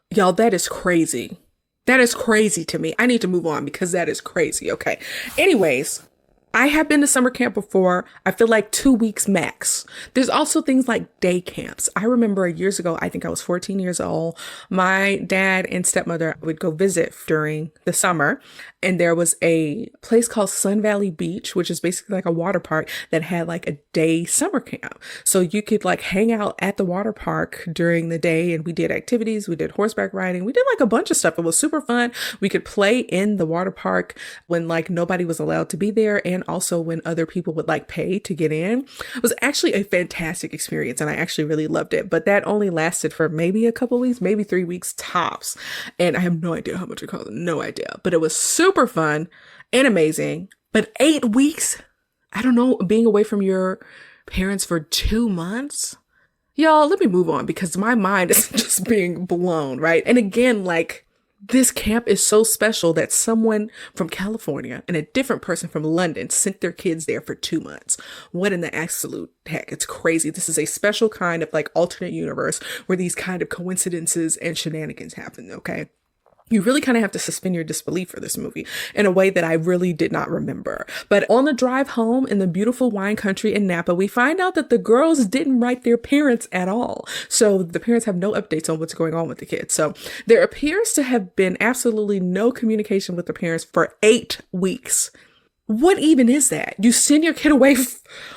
Y'all, that is crazy. That is crazy to me. I need to move on because that is crazy. Okay. Anyways, I have been to summer camp before. I feel like 2 weeks max. There's also things like day camps. I remember years ago, I think I was 14 years old. My dad and stepmother would go visit during the summer. And there was a place called Sun Valley Beach, which is basically like a water park that had like a day summer camp. So you could like hang out at the water park during the day, and we did activities. We did horseback riding. We did like a bunch of stuff. It was super fun. We could play in the water park when like nobody was allowed to be there, and also when other people would like pay to get in. It was actually a fantastic experience, and I actually really loved it. But that only lasted for maybe a couple weeks, maybe 3 weeks tops. And I have no idea how much it cost. No idea. But it was super fun and amazing. But 8 weeks, I don't know, being away from your parents for 2 months. Y'all, let me move on because my mind is just being blown, right? And again, like, This camp is so special that someone from California and a different person from London sent their kids there for 2 months. What in the absolute heck? It's crazy. This is a special kind of like alternate universe where these kind of coincidences and shenanigans happen, okay? You really kind of have to suspend your disbelief for this movie in a way that I really did not remember. But on the drive home in the beautiful wine country in Napa, we find out that the girls didn't write their parents at all. So the parents have no updates on what's going on with the kids. So there appears to have been absolutely no communication with the parents for 8 weeks. What even is that? You send your kid away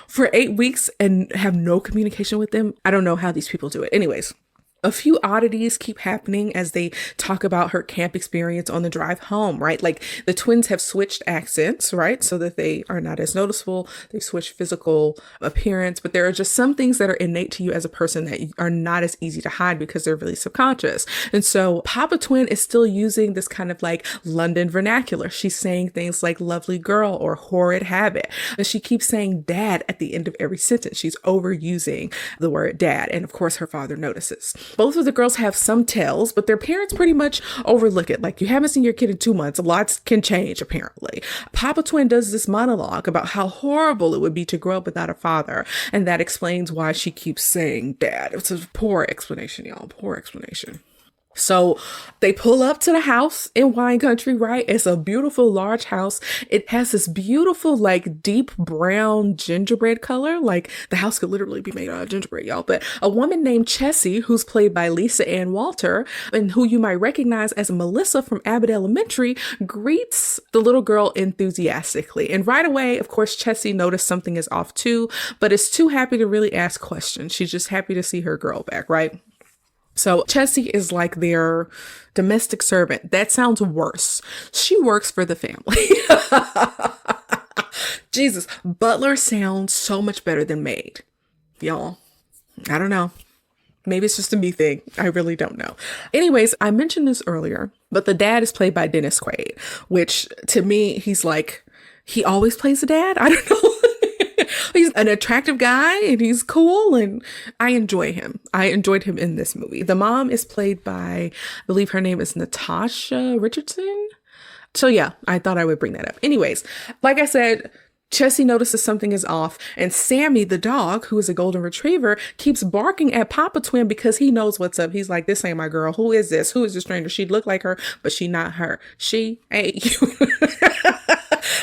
for 8 weeks and have no communication with them? I don't know how these people do it. Anyways. A few oddities keep happening as they talk about her camp experience on the drive home, right? Like the twins have switched accents, right? So that they are not as noticeable. They've switched physical appearance, but there are just some things that are innate to you as a person that are not as easy to hide because they're really subconscious. And so Papa Twin is still using this kind of like London vernacular. She's saying things like lovely girl or horrid habit. And she keeps saying dad at the end of every sentence. She's overusing the word dad. And of course her father notices. Both of the girls have some tells, but their parents pretty much overlook it. Like, you haven't seen your kid in 2 months. Lots can change, apparently. Papa Twin does this monologue about how horrible it would be to grow up without a father. And that explains why she keeps saying dad. It's a poor explanation, y'all. Poor explanation. So they pull up to the house in wine country, right? It's a beautiful large house. It has this beautiful, like deep brown gingerbread color. Like the house could literally be made out of gingerbread, y'all. But a woman named Chessie, who's played by Lisa Ann Walter, and who you might recognize as Melissa from Abbott Elementary, greets the little girl enthusiastically. And right away, of course, Chessie noticed something is off too, but is too happy to really ask questions. She's just happy to see her girl back, right? So Chessie is like their domestic servant. That sounds worse. She works for the family. Jesus, butler sounds so much better than maid. Y'all, I don't know. Maybe it's just a me thing. I really don't know. Anyways, I mentioned this earlier, but the dad is played by Dennis Quaid, which to me, he's like, he always plays the dad. I don't know. He's an attractive guy and he's cool and I enjoy him. I enjoyed him in this movie. The mom is played by, I believe her name is Natasha Richardson. So yeah, I thought I would bring that up. Anyways, like I said, Chessie notices something is off and Sammy, the dog, who is a golden retriever, keeps barking at Papa Twin because he knows what's up. He's like, this ain't my girl. Who is this? Who is this stranger? She look like her, but she not her. She ain't you.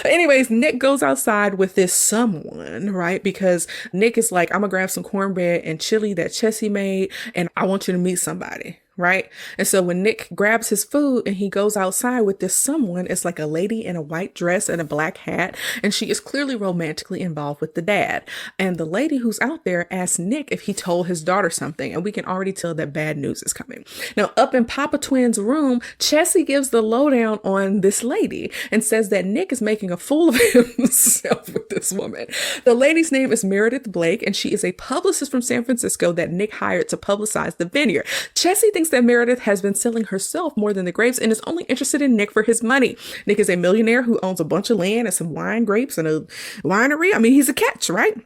Anyways, Nick goes outside with this someone, right? Because Nick is like, I'm gonna grab some cornbread and chili that Chessie made, and I want you to meet somebody. Right. And so when Nick grabs his food and he goes outside with this someone, it's like a lady in a white dress and a black hat. And she is clearly romantically involved with the dad. And the lady who's out there asks Nick if he told his daughter something. And we can already tell that bad news is coming. Now, up in Papa Twin's room, Chessie gives the lowdown on this lady and says that Nick is making a fool of himself with this woman. The lady's name is Meredith Blake, and she is a publicist from San Francisco that Nick hired to publicize the vineyard. Chessie thinks that Meredith has been selling herself more than the grapes and is only interested in Nick for his money. Nick is a millionaire who owns a bunch of land and some wine grapes and a winery. I mean, he's a catch, right?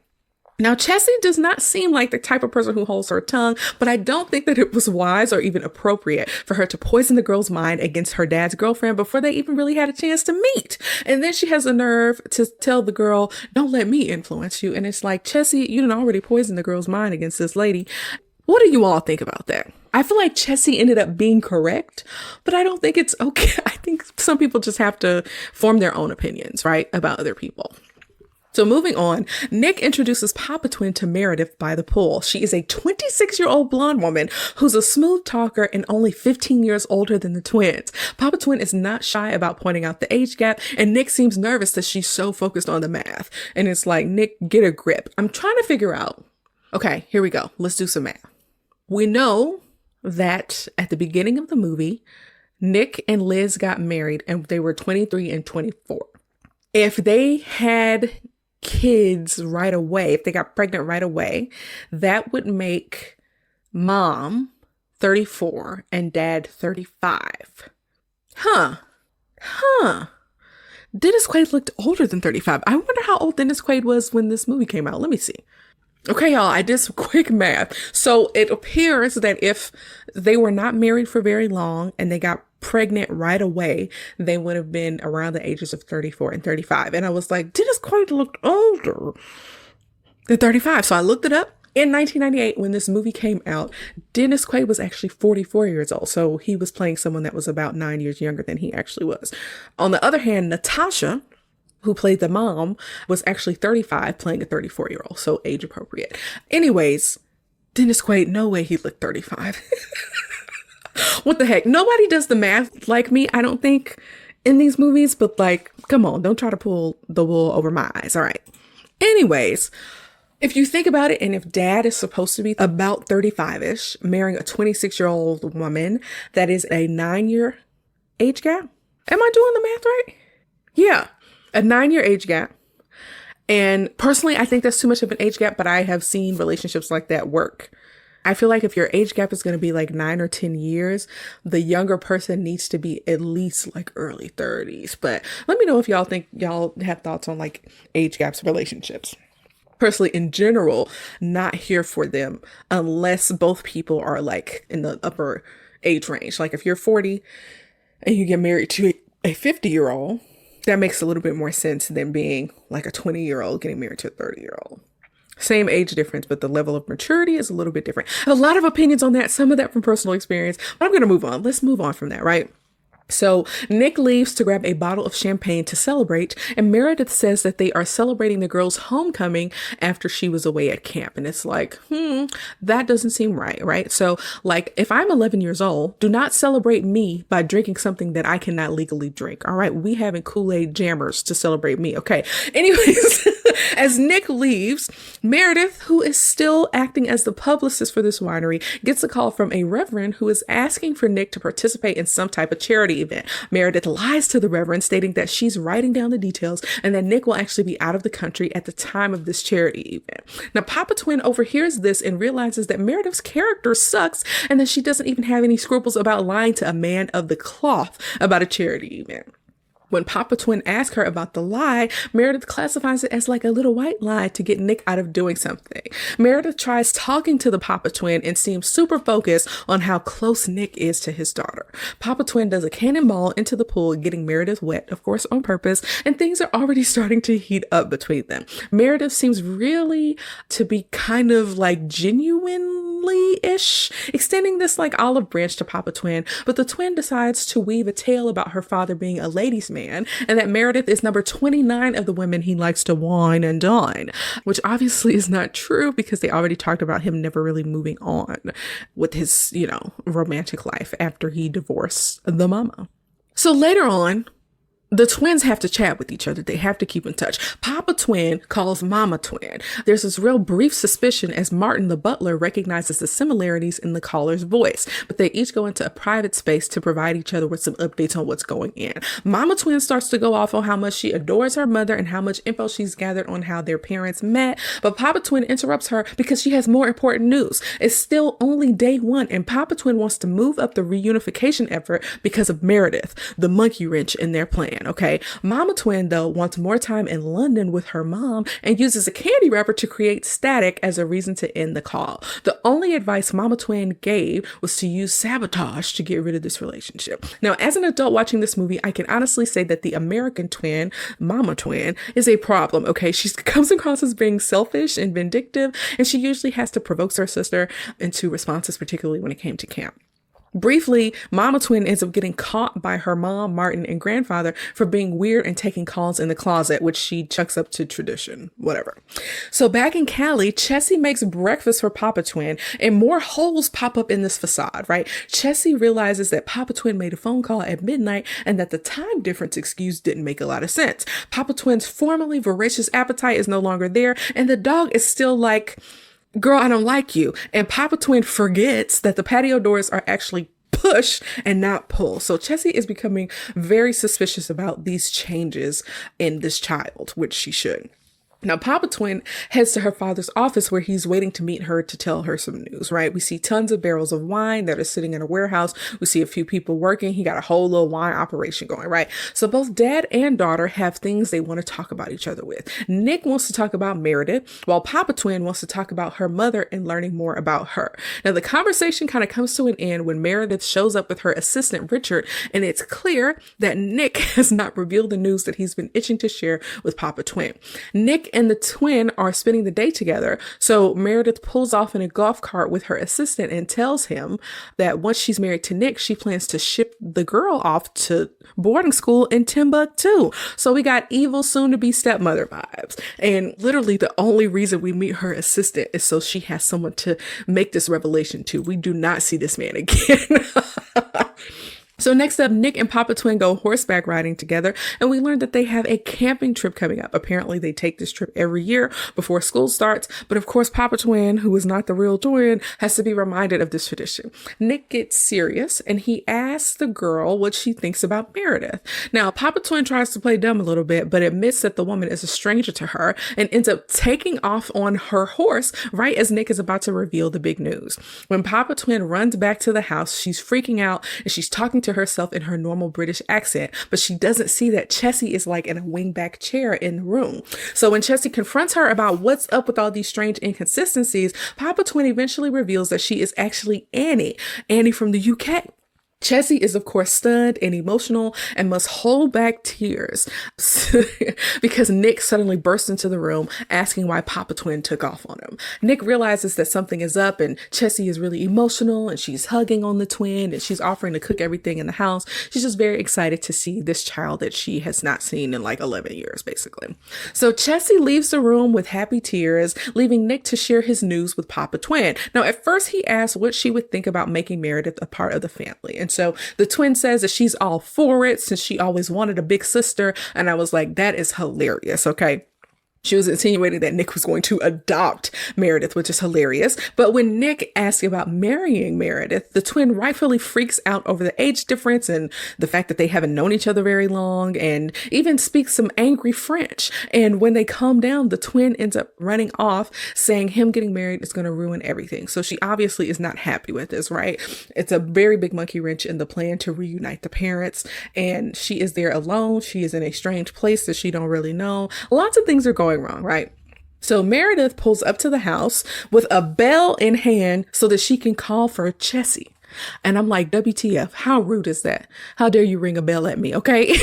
Now, Chessie does not seem like the type of person who holds her tongue, but I don't think that it was wise or even appropriate for her to poison the girl's mind against her dad's girlfriend before they even really had a chance to meet. And then she has the nerve to tell the girl, don't let me influence you. And it's like, Chessie, you done already poisoned the girl's mind against this lady. What do you all think about that? I feel like Chessie ended up being correct, but I don't think it's okay. I think some people just have to form their own opinions, right, about other people. So moving on, Nick introduces Papa Twin to Meredith by the pool. She is a 26-year-old blonde woman who's a smooth talker and only 15 years older than the twins. Papa Twin is not shy about pointing out the age gap, and Nick seems nervous that she's so focused on the math. And it's like, Nick, get a grip. I'm trying to figure out. Okay, here we go. Let's do some math. We know that at the beginning of the movie, Nick and Liz got married and they were 23 and 24. If they had kids right away, if they got pregnant right away, that would make mom 34 and dad 35. Huh. Dennis Quaid looked older than 35. I wonder how old Dennis Quaid was when this movie came out. Let me see. Okay, y'all, I did some quick math. So it appears that if they were not married for very long and they got pregnant right away, they would have been around the ages of 34 and 35. And I was like, Dennis Quaid looked older than 35. So I looked it up. In 1998, when this movie came out, Dennis Quaid was actually 44 years old. So he was playing someone that was about 9 years younger than he actually was. On the other hand, Natasha, who played the mom, was actually 35 playing a 34-year-old. So age appropriate. Anyways, Dennis Quaid, no way he looked 35. What the heck? Nobody does the math like me, I don't think, in these movies. But like, come on, don't try to pull the wool over my eyes. All right. Anyways, if you think about it, and if dad is supposed to be about 35-ish, marrying a 26-year-old woman, that is a 9-year age gap. Am I doing the math right? Yeah, a 9-year age gap. And personally, I think that's too much of an age gap, but I have seen relationships like that work. I feel like if your age gap is going to be like 9 or 10 years, the younger person needs to be at least like early 30s. But let me know if y'all have thoughts on like age gaps in relationships. Personally, in general, not here for them unless both people are like in the upper age range. Like if you're 40 and you get married to a 50-year-old, that makes a little bit more sense than being like a 20-year-old getting married to a 30-year-old. Same age difference, but the level of maturity is a little bit different. I have a lot of opinions on that, some of that from personal experience, but I'm going to move on. Let's move on from that, right? So Nick leaves to grab a bottle of champagne to celebrate, and Meredith says that they are celebrating the girl's homecoming after she was away at camp. And it's like, that doesn't seem right, right? So like, if I'm 11 years old, do not celebrate me by drinking something that I cannot legally drink. All right, we having Kool-Aid jammers to celebrate me. Okay. Anyways, as Nick leaves, Meredith, who is still acting as the publicist for this winery, gets a call from a reverend who is asking for Nick to participate in some type of charity event. Meredith lies to the reverend, stating that she's writing down the details and that Nick will actually be out of the country at the time of this charity event. Now, Papa Twin overhears this and realizes that Meredith's character sucks and that she doesn't even have any scruples about lying to a man of the cloth about a charity event. When Papa Twin asks her about the lie, Meredith classifies it as like a little white lie to get Nick out of doing something. Meredith tries talking to the Papa Twin and seems super focused on how close Nick is to his daughter. Papa Twin does a cannonball into the pool, getting Meredith wet, of course, on purpose, and things are already starting to heat up between them. Meredith seems really to be kind of like genuinely-ish, extending this like olive branch to Papa Twin, but the twin decides to weave a tale about her father being a ladies' man, and that Meredith is number 29 of the women he likes to wine and dine, which obviously is not true because they already talked about him never really moving on with his, romantic life after he divorced the mama. So later on, the twins have to chat with each other. They have to keep in touch. Papa Twin calls Mama Twin. There's this real brief suspicion as Martin, the butler, recognizes the similarities in the caller's voice, but they each go into a private space to provide each other with some updates on what's going in. Mama Twin starts to go off on how much she adores her mother and how much info she's gathered on how their parents met, but Papa Twin interrupts her because she has more important news. It's still only day one, and Papa Twin wants to move up the reunification effort because of Meredith, the monkey wrench in their plan. Okay. Mama Twin, though, wants more time in London with her mom and uses a candy wrapper to create static as a reason to end the call. The only advice Mama Twin gave was to use sabotage to get rid of this relationship. Now, as an adult watching this movie, I can honestly say that the American twin, Mama Twin, is a problem. Okay. She comes across as being selfish and vindictive, and she usually has to provoke her sister into responses, particularly when it came to camp. Briefly, Mama Twin ends up getting caught by her mom, Martin, and grandfather for being weird and taking calls in the closet, which she chucks up to tradition, whatever. So back in Cali, Chessie makes breakfast for Papa Twin, and more holes pop up in this facade, right? Chessie realizes that Papa Twin made a phone call at midnight and that the time difference excuse didn't make a lot of sense. Papa Twin's formerly voracious appetite is no longer there, and the dog is still like, girl, I don't like you. And Papa Twin forgets that the patio doors are actually push and not pull. So Chessie is becoming very suspicious about these changes in this child, which she should. Now, Papa Twin heads to her father's office where he's waiting to meet her to tell her some news, right? We see tons of barrels of wine that are sitting in a warehouse. We see a few people working. He got a whole little wine operation going, right? So both dad and daughter have things they want to talk about each other with. Nick wants to talk about Meredith, while Papa Twin wants to talk about her mother and learning more about her. Now, the conversation kind of comes to an end when Meredith shows up with her assistant, Richard, and it's clear that Nick has not revealed the news that he's been itching to share with Papa Twin. Nick and the twin are spending the day together. So Meredith pulls off in a golf cart with her assistant and tells him that once she's married to Nick, she plans to ship the girl off to boarding school in Timbuktu. So we got evil soon-to-be stepmother vibes. And literally the only reason we meet her assistant is so she has someone to make this revelation to. We do not see this man again. So next up, Nick and Papa Twin go horseback riding together, and we learn that they have a camping trip coming up. Apparently, they take this trip every year before school starts, but of course, Papa Twin, who is not the real twin, has to be reminded of this tradition. Nick gets serious, and he asks the girl what she thinks about Meredith. Now, Papa Twin tries to play dumb a little bit, but admits that the woman is a stranger to her and ends up taking off on her horse right as Nick is about to reveal the big news. When Papa Twin runs back to the house, she's freaking out, and she's talking to herself in her normal British accent, but she doesn't see that Chessie is like in a wingback chair in the room. So when Chessie confronts her about what's up with all these strange inconsistencies, Papa Twin eventually reveals that she is actually Annie from the UK. Chessie is, of course, stunned and emotional and must hold back tears because Nick suddenly bursts into the room asking why Papa Twin took off on him. Nick realizes that something is up and Chessie is really emotional and she's hugging on the twin and she's offering to cook everything in the house. She's just very excited to see this child that she has not seen in like 11 years, basically. So Chessie leaves the room with happy tears, leaving Nick to share his news with Papa Twin. Now, at first he asked what she would think about making Meredith a part of the family. And so the twin says that she's all for it since she always wanted a big sister. And I was like, that is hilarious. Okay. She was insinuating that Nick was going to adopt Meredith, which is hilarious. But when Nick asks about marrying Meredith, the twin rightfully freaks out over the age difference and the fact that they haven't known each other very long and even speaks some angry French. And when they calm down, the twin ends up running off saying him getting married is going to ruin everything. So she obviously is not happy with this, right? It's a very big monkey wrench in the plan to reunite the parents. And she is there alone. She is in a strange place that she don't really know. Lots of things are going wrong, right? So Meredith pulls up to the house with a bell in hand so that she can call for Chessie. And I'm like, WTF, how rude is that? How dare you ring a bell at me, okay?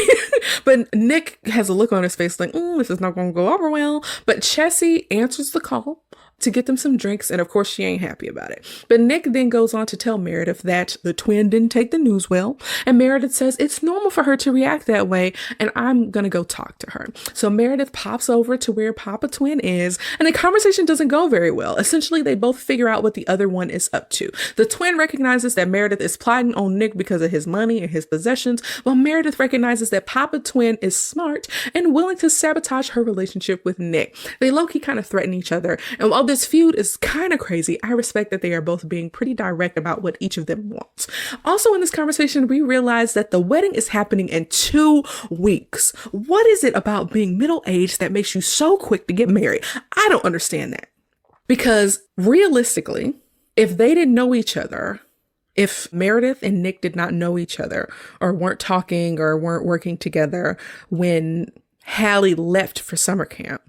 But Nick has a look on his face like, this is not going to go over well. But Chessie answers the call to get them some drinks. And of course, she ain't happy about it. But Nick then goes on to tell Meredith that the twin didn't take the news well. And Meredith says it's normal for her to react that way. And I'm going to go talk to her. So Meredith pops over to where Papa Twin is. And the conversation doesn't go very well. Essentially, they both figure out what the other one is up to. The twin recognizes that Meredith is plotting on Nick because of his money and his possessions, while Meredith recognizes that Papa Twin is smart and willing to sabotage her relationship with Nick. They low-key kind of threaten each other. And while this feud is kind of crazy, I respect that they are both being pretty direct about what each of them wants. Also in this conversation, we realize that the wedding is happening in 2 weeks. What is it about being middle-aged that makes you so quick to get married? I don't understand that. Because realistically, if they didn't know each other, if Meredith and Nick did not know each other or weren't talking or weren't working together when Hallie left for summer camp,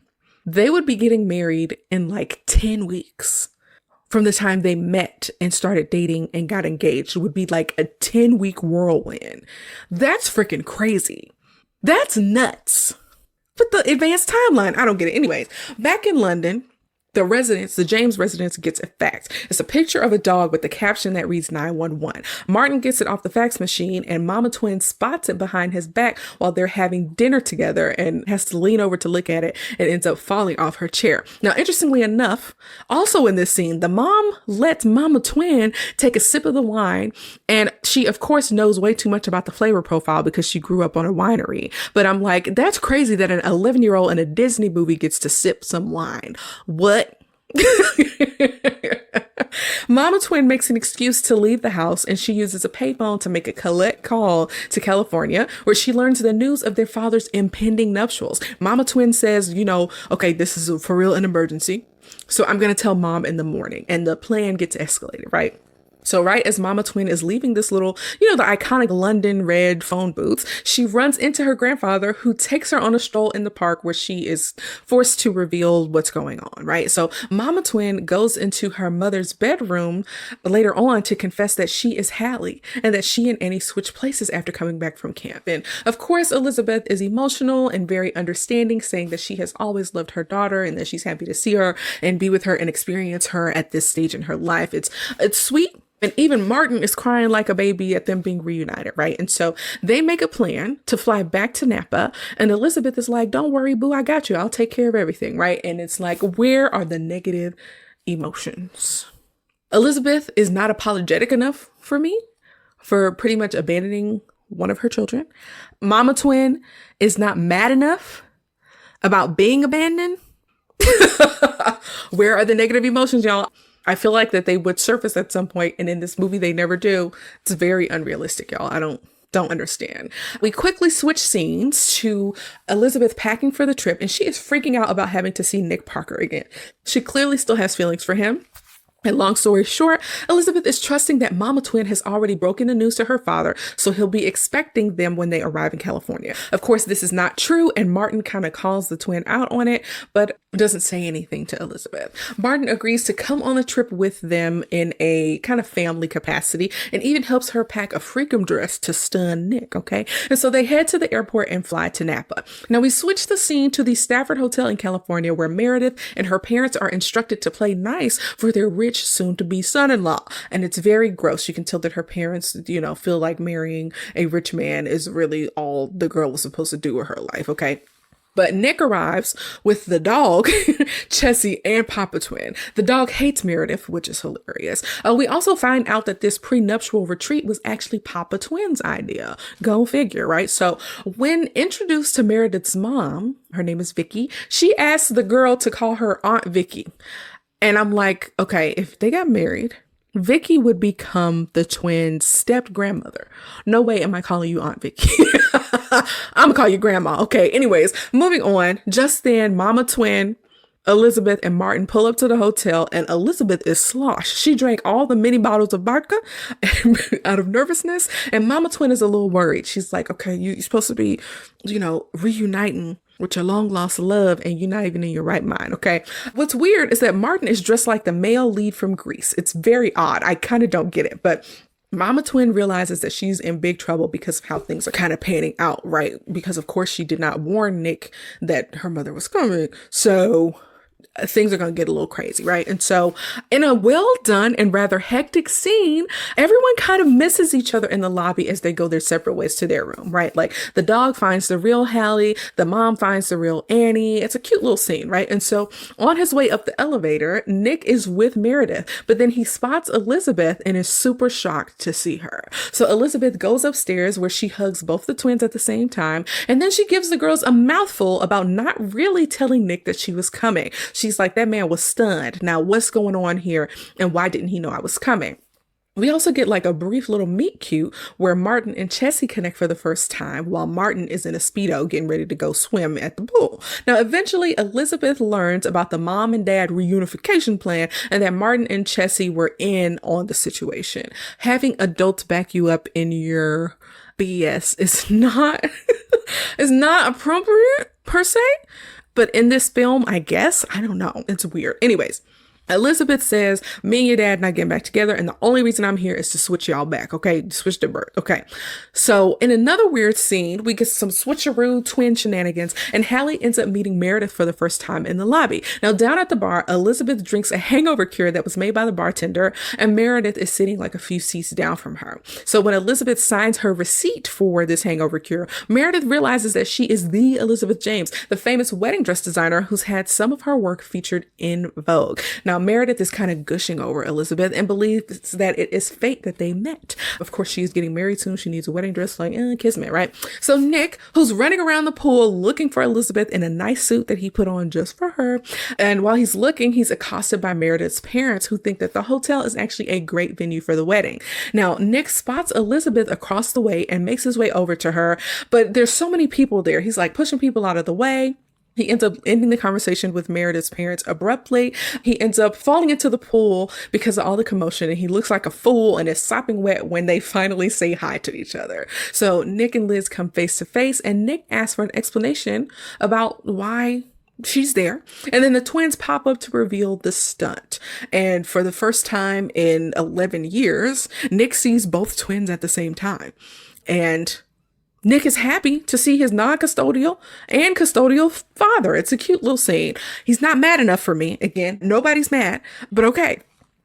they would be getting married in like 10 weeks. From the time they met and started dating and got engaged, it would be like a 10-week whirlwind. That's freaking crazy. That's nuts. But the advanced timeline, I don't get it. Anyways, back in London, the James residence gets a fax. It's a picture of a dog with the caption that reads 911. Martin gets it off the fax machine and Mama Twin spots it behind his back while they're having dinner together and has to lean over to look at it and ends up falling off her chair. Now, interestingly enough, also in this scene, the mom lets Mama Twin take a sip of the wine, and she, of course, knows way too much about the flavor profile because she grew up on a winery. But I'm like, that's crazy that an 11-year-old in a Disney movie gets to sip some wine. What? Mama Twin makes an excuse to leave the house, and she uses a payphone to make a collect call to California, where she learns the news of their father's impending nuptials. Mama Twin says, okay, this is for real an emergency, so I'm going to tell Mom in the morning, and the plan gets escalated, right? So right as Mama Twin is leaving this little, the iconic London red phone booths, she runs into her grandfather, who takes her on a stroll in the park where she is forced to reveal what's going on, right? So Mama Twin goes into her mother's bedroom later on to confess that she is Hallie and that she and Annie switch places after coming back from camp. And of course, Elizabeth is emotional and very understanding, saying that she has always loved her daughter and that she's happy to see her and be with her and experience her at this stage in her life. It's sweet. And even Martin is crying like a baby at them being reunited, right? And so they make a plan to fly back to Napa. And Elizabeth is like, don't worry, boo, I got you. I'll take care of everything, right? And it's like, where are the negative emotions? Elizabeth is not apologetic enough for me for pretty much abandoning one of her children. Mama Twin is not mad enough about being abandoned. Where are the negative emotions, y'all? I feel like that they would surface at some point, and in this movie they never do. It's very unrealistic, y'all. I don't understand. We quickly switch scenes to Elizabeth packing for the trip, and she is freaking out about having to see Nick Parker again. She clearly still has feelings for him. And long story short, Elizabeth is trusting that Mama Twin has already broken the news to her father, so he'll be expecting them when they arrive in California. Of course, this is not true, and Martin kind of calls the twin out on it, but doesn't say anything to Elizabeth. Martin agrees to come on the trip with them in a kind of family capacity, and even helps her pack a freakum dress to stun Nick, okay? And so they head to the airport and fly to Napa. Now we switch the scene to the Stafford Hotel in California, where Meredith and her parents are instructed to play nice for their rich soon-to-be son-in-law. And it's very gross. You can tell that her parents, feel like marrying a rich man is really all the girl was supposed to do with her life, okay? But Nick arrives with the dog, Chessie, and Papa Twin. The dog hates Meredith, which is hilarious. We also find out that this prenuptial retreat was actually Papa Twin's idea. Go figure, right? So when introduced to Meredith's mom, her name is Vicky, she asks the girl to call her Aunt Vicky. And I'm like, okay, if they got married, Vicky would become the twins' step-grandmother. No way am I calling you Aunt Vicky. I'm gonna call you Grandma. Okay, anyways, moving on. Just then, Mama Twin, Elizabeth, and Martin pull up to the hotel, and Elizabeth is sloshed. She drank all the mini bottles of vodka out of nervousness, and Mama Twin is a little worried. She's like, okay, you're supposed to be, reuniting with your long lost love, and you're not even in your right mind, okay? What's weird is that Martin is dressed like the male lead from Grease. It's very odd. I kind of don't get it, but Mama Twin realizes that she's in big trouble because of how things are kind of panning out, right? Because of course she did not warn Nick that her mother was coming. So things are going to get a little crazy, right? And so in a well done and rather hectic scene, everyone kind of misses each other in the lobby as they go their separate ways to their room, right? Like the dog finds the real Hallie, the mom finds the real Annie. It's a cute little scene, right? And so on his way up the elevator, Nick is with Meredith, but then he spots Elizabeth and is super shocked to see her. So Elizabeth goes upstairs where she hugs both the twins at the same time. And then she gives the girls a mouthful about not really telling Nick that she was coming. She's like, that man was stunned. Now, what's going on here? And why didn't he know I was coming? We also get like a brief little meet cute where Martin and Chessie connect for the first time while Martin is in a Speedo getting ready to go swim at the pool. Now, eventually, Elizabeth learns about the mom and dad reunification plan and that Martin and Chessie were in on the situation. Having adults back you up in your BS is not, is not appropriate per se. But in this film, I guess, I don't know. It's weird. Anyways, Elizabeth says, me and your dad not getting back together, and the only reason I'm here is to switch y'all back, okay? Switch the birth, okay? So in another weird scene, we get some switcheroo twin shenanigans, and Hallie ends up meeting Meredith for the first time in the lobby. Now, down at the bar, Elizabeth drinks a hangover cure that was made by the bartender, and Meredith is sitting like a few seats down from her. So when Elizabeth signs her receipt for this hangover cure, Meredith realizes that she is the Elizabeth James, the famous wedding dress designer who's had some of her work featured in Vogue. Now, Now, Meredith is kind of gushing over Elizabeth and believes that it is fate that they met. Of course, she's getting married soon. She needs a wedding dress, like, kismet, right? So Nick, who's running around the pool looking for Elizabeth in a nice suit that he put on just for her. And while he's looking, he's accosted by Meredith's parents, who think that the hotel is actually a great venue for the wedding. Now, Nick spots Elizabeth across the way and makes his way over to her, but there's so many people there. He's like pushing people out of the way. He ends up ending the conversation with Meredith's parents abruptly. He ends up falling into the pool because of all the commotion, and he looks like a fool and is sopping wet when they finally say hi to each other. So Nick and Liz come face to face, and Nick asks for an explanation about why she's there. And then the twins pop up to reveal the stunt. And for the first time in 11 years, Nick sees both twins at the same time. And Nick is happy to see his non-custodial and custodial father. It's a cute little scene. He's not mad enough for me. Again, nobody's mad, but okay.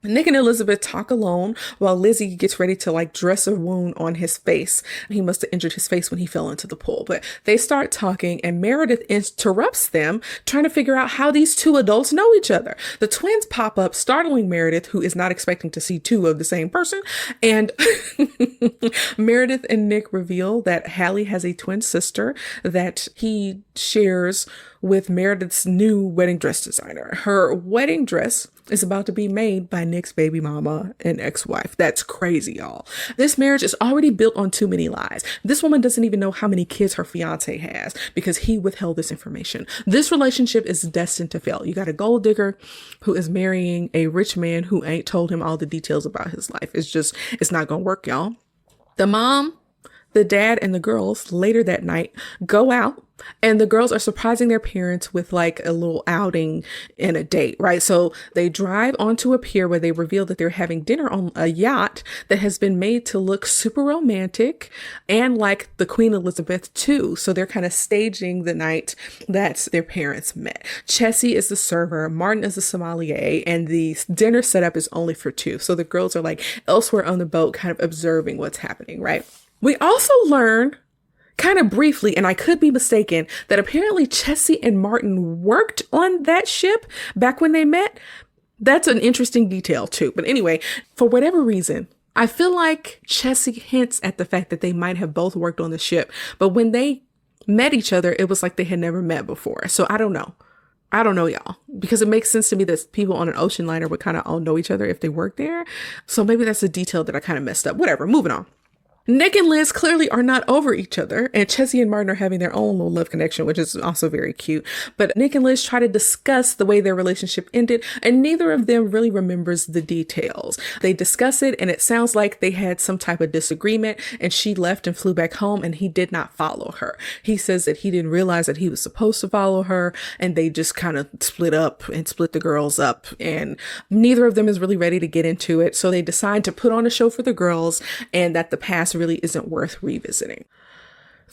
Nick and Elizabeth talk alone while Lizzie gets ready to dress a wound on his face. He must have injured his face when he fell into the pool, but they start talking and Meredith interrupts them, trying to figure out how these two adults know each other. The twins pop up, startling Meredith, who is not expecting to see two of the same person. And Meredith and Nick reveal that Hallie has a twin sister that he shares with Meredith's new wedding dress designer. Her wedding dress is about to be made by Nick's baby mama and ex-wife. That's crazy, y'all. This marriage is already built on too many lies. This woman doesn't even know how many kids her fiance has because he withheld this information. This relationship is destined to fail. You got a gold digger who is marrying a rich man who ain't told him all the details about his life. It's not gonna work, y'all. The mom, the dad, and the girls later that night go out, and the girls are surprising their parents with a little outing and a date, right? So they drive onto a pier where they reveal that they're having dinner on a yacht that has been made to look super romantic and like the Queen Elizabeth too. So they're kind of staging the night that their parents met. Chessie is the server, Martin is the sommelier, and the dinner setup is only for two. So the girls are elsewhere on the boat, kind of observing what's happening, right? We also learn kind of briefly, and I could be mistaken, that apparently Chessie and Martin worked on that ship back when they met. That's an interesting detail too. But anyway, for whatever reason, I feel like Chessie hints at the fact that they might have both worked on the ship. But when they met each other, it was like they had never met before. So I don't know. Y'all, because it makes sense to me that people on an ocean liner would kind of all know each other if they worked there. So maybe that's a detail that I kind of messed up. Whatever, moving on. Nick and Liz clearly are not over each other, and Chessie and Martin are having their own little love connection, which is also very cute. But Nick and Liz try to discuss the way their relationship ended, and neither of them really remembers the details. They discuss it, and it sounds like they had some type of disagreement, and she left and flew back home, and he did not follow her. He says that he didn't realize that he was supposed to follow her, and they just kind of split up and split the girls up, and neither of them is really ready to get into it. So they decide to put on a show for the girls, and that the past really isn't worth revisiting.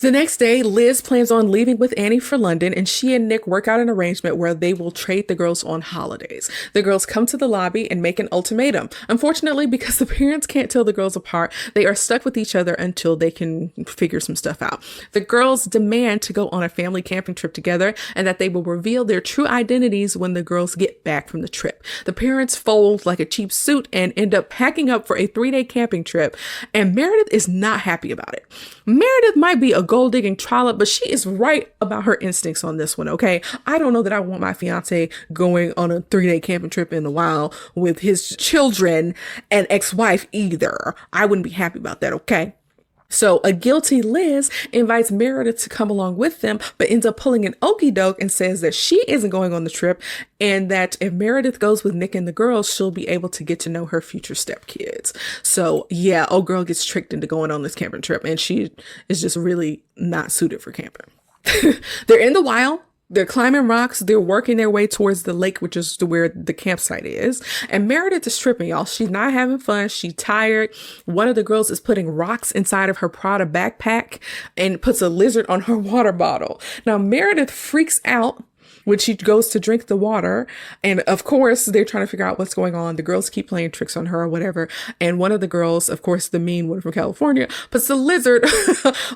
The next day, Liz plans on leaving with Annie for London, and she and Nick work out an arrangement where they will trade the girls on holidays. The girls come to the lobby and make an ultimatum. Unfortunately, because the parents can't tell the girls apart, they are stuck with each other until they can figure some stuff out. The girls demand to go on a family camping trip together and that they will reveal their true identities when the girls get back from the trip. The parents fold like a cheap suit and end up packing up for a 3-day camping trip, and Meredith is not happy about it. Meredith might be a gold digging trollop, but she is right about her instincts on this one, okay? I don't know that I want my fiance going on a 3-day camping trip in the wild with his children and ex-wife either. I wouldn't be happy about that, okay? So a guilty Liz invites Meredith to come along with them, but ends up pulling an okie doke and says that she isn't going on the trip, and that if Meredith goes with Nick and the girls, she'll be able to get to know her future stepkids. So yeah, old girl gets tricked into going on this camping trip, and she is just really not suited for camping. They're in the wild. They're climbing rocks. They're working their way towards the lake, which is where the campsite is. And Meredith is tripping, y'all. She's not having fun. She's tired. One of the girls is putting rocks inside of her Prada backpack and puts a lizard on her water bottle. Now, Meredith freaks out when she goes to drink the water. And of course, they're trying to figure out what's going on. The girls keep playing tricks on her or whatever. And one of the girls, of course, the mean one from California, puts the lizard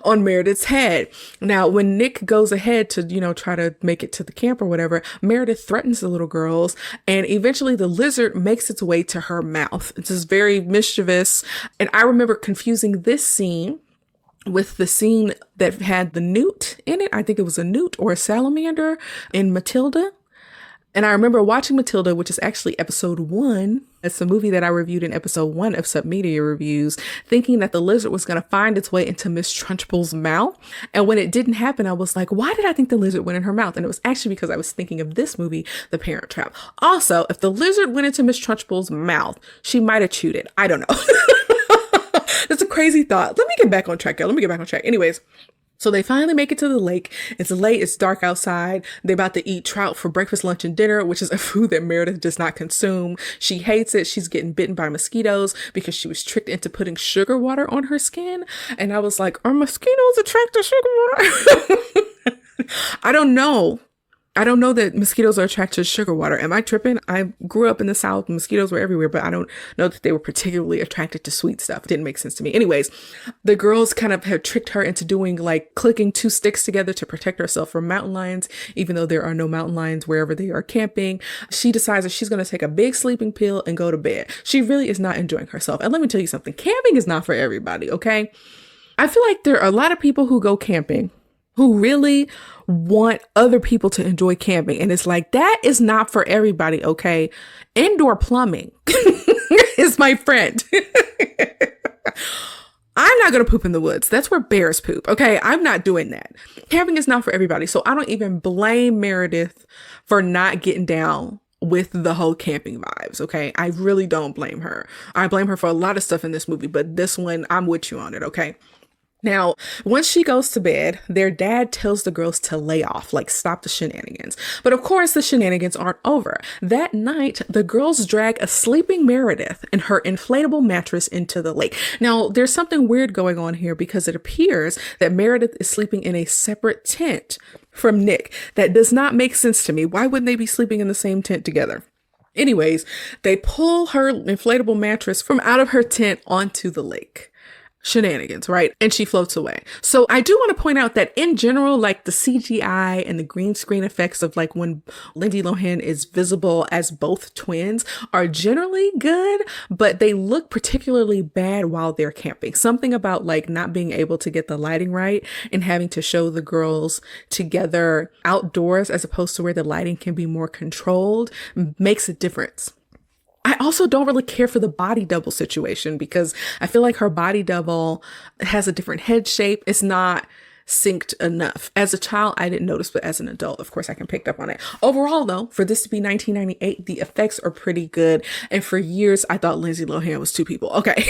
on Meredith's head. Now, when Nick goes ahead to, try to make it to the camp or whatever, Meredith threatens the little girls. And eventually the lizard makes its way to her mouth. It's just very mischievous. And I remember confusing this scene with the scene that had the newt in it. I think it was a newt or a salamander in Matilda. And I remember watching Matilda, which is actually episode 1. It's a movie that I reviewed in episode 1 of Submedia Reviews, thinking that the lizard was going to find its way into Miss Trunchbull's mouth. And when it didn't happen, I was like, why did I think the lizard went in her mouth? And it was actually because I was thinking of this movie, The Parent Trap. Also, if the lizard went into Miss Trunchbull's mouth, she might have chewed it. I don't know. That's a crazy thought. Let me get back on track, y'all. Let me get back on track. Anyways, so they finally make it to the lake. It's late. It's dark outside. They're about to eat trout for breakfast, lunch, and dinner, which is a food that Meredith does not consume. She hates it. She's getting bitten by mosquitoes because she was tricked into putting sugar water on her skin. And I was like, are mosquitoes attracted to sugar water? I don't know. I don't know that mosquitoes are attracted to sugar water. Am I tripping? I grew up in the South. Mosquitoes were everywhere, but I don't know that they were particularly attracted to sweet stuff. It didn't make sense to me. Anyways, the girls kind of have tricked her into doing like clicking 2 sticks together to protect herself from mountain lions, even though there are no mountain lions wherever they are camping. She decides that she's going to take a big sleeping pill and go to bed. She really is not enjoying herself. And let me tell you something. Camping is not for everybody, okay? I feel like there are a lot of people who go camping who really want other people to enjoy camping. And it's like, that is not for everybody, okay? Indoor plumbing is my friend. I'm not going to poop in the woods. That's where bears poop, okay? I'm not doing that. Camping is not for everybody. So I don't even blame Meredith for not getting down with the whole camping vibes, okay? I really don't blame her. I blame her for a lot of stuff in this movie, but this one, I'm with you on it, okay? Now, once she goes to bed, their dad tells the girls to lay off, like stop the shenanigans. But of course, the shenanigans aren't over. That night, the girls drag a sleeping Meredith and her inflatable mattress into the lake. Now, there's something weird going on here because it appears that Meredith is sleeping in a separate tent from Nick. That does not make sense to me. Why wouldn't they be sleeping in the same tent together? Anyways, they pull her inflatable mattress from out of her tent onto the lake. Shenanigans, right? And she floats away. So I do want to point out that in general, like the CGI and the green screen effects of like when Lindsay Lohan is visible as both twins are generally good, but they look particularly bad while they're camping. Something about like not being able to get the lighting right and having to show the girls together outdoors as opposed to where the lighting can be more controlled makes a difference. I also don't really care for the body double situation because I feel like her body double has a different head shape. It's not synced enough. As a child, I didn't notice, but as an adult, of course, I can pick up on it. Overall, though, for this to be 1998, the effects are pretty good. And for years, I thought Lindsay Lohan was 2 people. Okay.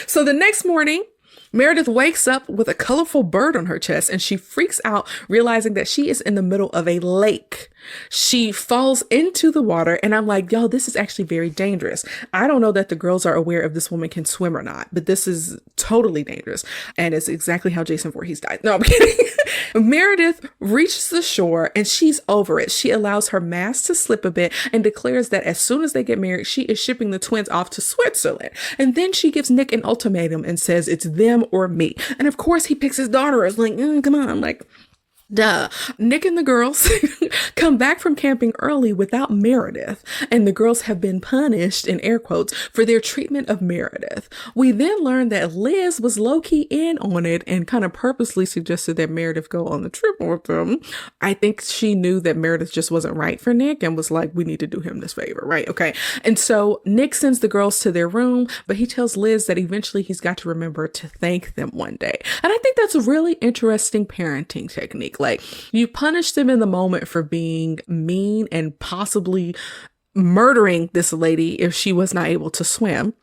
So the next morning, Meredith wakes up with a colorful bird on her chest and she freaks out, realizing that she is in the middle of a lake. She falls into the water and I'm like, yo, this is actually very dangerous. I don't know that the girls are aware if this woman can swim or not, but this is totally dangerous. And it's exactly how Jason Voorhees died. No, I'm kidding. Meredith reaches the shore and she's over it. She allows her mask to slip a bit and declares that as soon as they get married, she is shipping the twins off to Switzerland. And then she gives Nick an ultimatum and says it's them or me. And of course he picks his daughter. It's like, come on. I'm like, duh. Nick and the girls come back from camping early without Meredith, and the girls have been punished, in air quotes, for their treatment of Meredith. We then learn that Liz was low-key in on it and kind of purposely suggested that Meredith go on the trip with them. I think she knew that Meredith just wasn't right for Nick and was like, we need to do him this favor, right? Okay. And so Nick sends the girls to their room, but he tells Liz that eventually he's got to remember to thank them one day. And I think that's a really interesting parenting technique. Like, you punish them in the moment for being mean and possibly murdering this lady if she was not able to swim.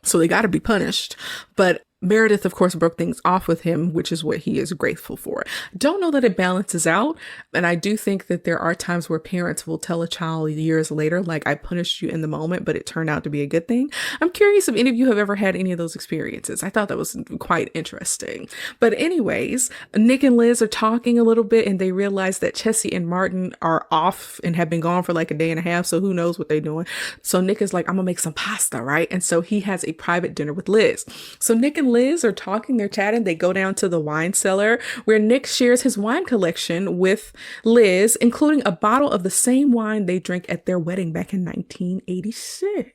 So they got to be punished. But Meredith, of course, broke things off with him, which is what he is grateful for. Don't know that it balances out. And I do think that there are times where parents will tell a child years later, like, I punished you in the moment, but it turned out to be a good thing. I'm curious if any of you have ever had any of those experiences. I thought that was quite interesting. But anyways, Nick and Liz are talking a little bit and they realize that Chessie and Martin are off and have been gone for like a day and a half. So who knows what they're doing. So Nick is like, I'm gonna make some pasta, right? And so he has a private dinner with Liz. So Nick and Liz are talking, they're chatting, they go down to the wine cellar where Nick shares his wine collection with Liz, including a bottle of the same wine they drank at their wedding back in 1986.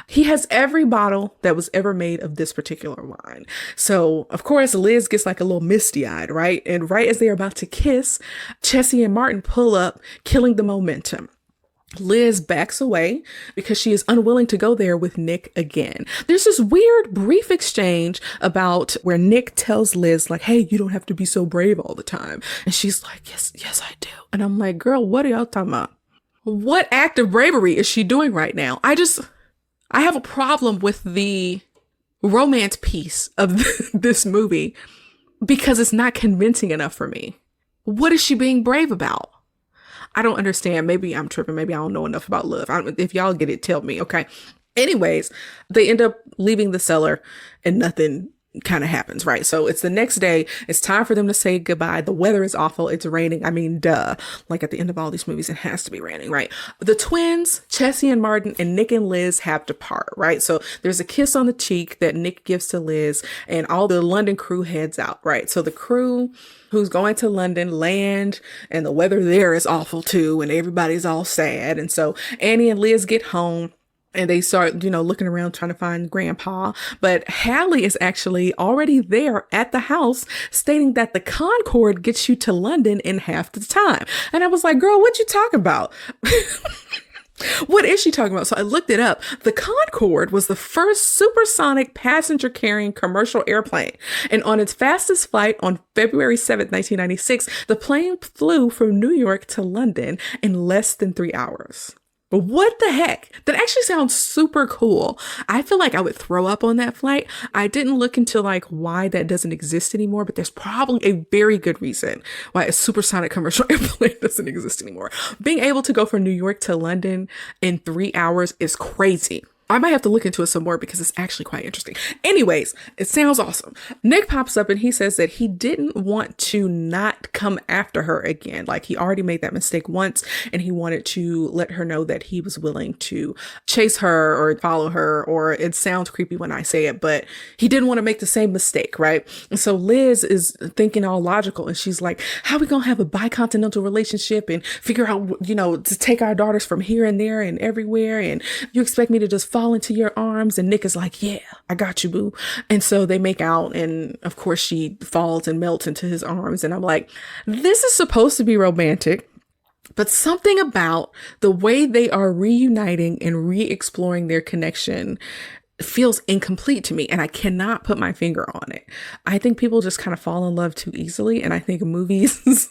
He has every bottle that was ever made of this particular wine. So, of course, Liz gets like a little misty-eyed, right? And right as they're about to kiss, Chessie and Martin pull up, killing the momentum. Liz backs away because she is unwilling to go there with Nick again. There's this weird brief exchange about where Nick tells Liz like, hey, you don't have to be so brave all the time. And she's like, yes, I do. And I'm like, girl, what are y'all talking about? What act of bravery is she doing right now? I have a problem with the romance piece of this movie because it's not convincing enough for me. What is she being brave about? I don't understand. Maybe I'm tripping. Maybe I don't know enough about love. If y'all get it, tell me. Okay. Anyways, they end up leaving the cellar and nothing kind of happens, right? So it's the next day. It's time for them to say goodbye. The weather is awful. It's raining. I mean, duh. Like at the end of all these movies, it has to be raining, right? The twins, Chessie and Martin, and Nick and Liz have to part, right? So there's a kiss on the cheek that Nick gives to Liz, and all the London crew heads out, right? So the crew who's going to London land, and the weather there is awful too, and everybody's all sad. And so Annie and Liz get home. And they start, looking around trying to find Grandpa. But Hallie is actually already there at the house stating that the Concorde gets you to London in half the time. And I was like, girl, what you talking about? What is she talking about? So I looked it up. The Concorde was the first supersonic passenger carrying commercial airplane. And on its fastest flight on February 7th, 1996, the plane flew from New York to London in less than 3 hours. What the heck? That actually sounds super cool. I feel like I would throw up on that flight. I didn't look into like why that doesn't exist anymore, but there's probably a very good reason why a supersonic commercial airplane doesn't exist anymore. Being able to go from New York to London in 3 hours is crazy. I might have to look into it some more because it's actually quite interesting. Anyways, it sounds awesome. Nick pops up and he says that he didn't want to not come after her again. Like he already made that mistake once and he wanted to let her know that he was willing to chase her or follow her, or it sounds creepy when I say it, but he didn't want to make the same mistake, right? And so Liz is thinking all logical and she's like, how are we going to have a bicontinental relationship and figure out, to take our daughters from here and there and everywhere, and you expect me to just fall into your arms? And Nick is like, yeah, I got you, boo. And so they make out, and of course she falls and melts into his arms. And I'm like, this is supposed to be romantic, but something about the way they are reuniting and re-exploring their connection feels incomplete to me, and I cannot put my finger on it. I think people just kind of fall in love too easily, and I think movies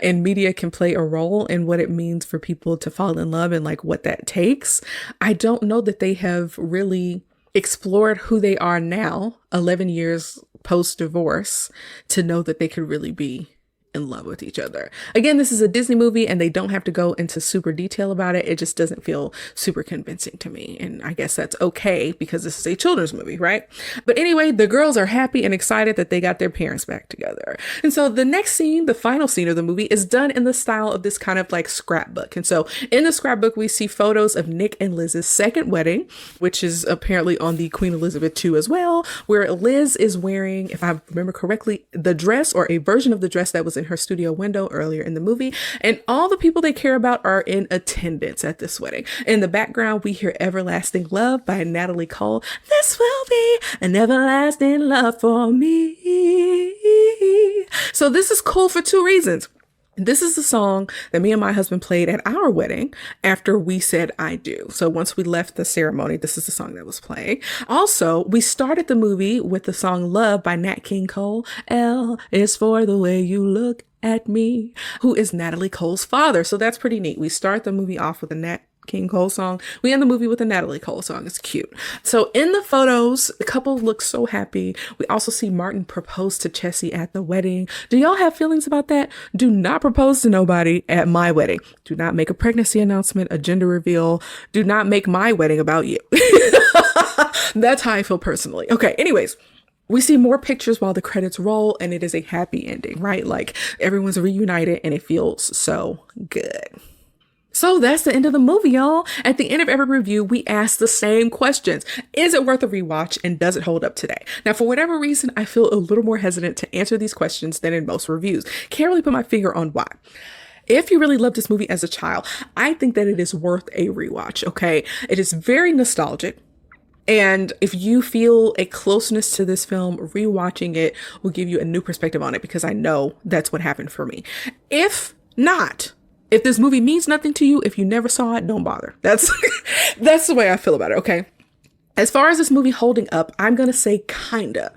and media can play a role in what it means for people to fall in love and like what that takes. I don't know that they have really explored who they are now, 11 years post-divorce, to know that they could really be in love with each other. Again, this is a Disney movie and they don't have to go into super detail about it. It just doesn't feel super convincing to me. And I guess that's okay because this is a children's movie, right? But anyway, the girls are happy and excited that they got their parents back together. And so the next scene, the final scene of the movie, is done in the style of this kind of like scrapbook. And so in the scrapbook, we see photos of Nick and Liz's second wedding, which is apparently on the Queen Elizabeth II as well, where Liz is wearing, if I remember correctly, the dress or a version of the dress that was in her studio window earlier in the movie. And all the people they care about are in attendance at this wedding. In the background, we hear Everlasting Love by Natalie Cole. This will be an everlasting love for me. So this is cool for two reasons. This is the song that me and my husband played at our wedding after we said I do. So once we left the ceremony, this is the song that was playing. Also, we started the movie with the song Love by Nat King Cole. L is for the way you look at me, who is Natalie Cole's father. So that's pretty neat. We start the movie off with a Nat King Cole song. We end the movie with a Natalie Cole song. It's cute. So in the photos, the couple looks so happy. We also see Martin propose to Chessie at the wedding. Do y'all have feelings about that? Do not propose to nobody at my wedding. Do not make a pregnancy announcement, a gender reveal. Do not make my wedding about you. That's how I feel personally. Okay, anyways. We see more pictures while the credits roll, and it is a happy ending, right? Like everyone's reunited and it feels so good. So that's the end of the movie, y'all. At the end of every review, we ask the same questions. Is it worth a rewatch, and does it hold up today? Now, for whatever reason, I feel a little more hesitant to answer these questions than in most reviews. Can't really put my finger on why. If you really loved this movie as a child, I think that it is worth a rewatch, okay? It is very nostalgic. And if you feel a closeness to this film, rewatching it will give you a new perspective on it, because I know that's what happened for me. If not, if this movie means nothing to you, if you never saw it, don't bother. That's the way I feel about it, okay? As far as this movie holding up, I'm going to say kinda.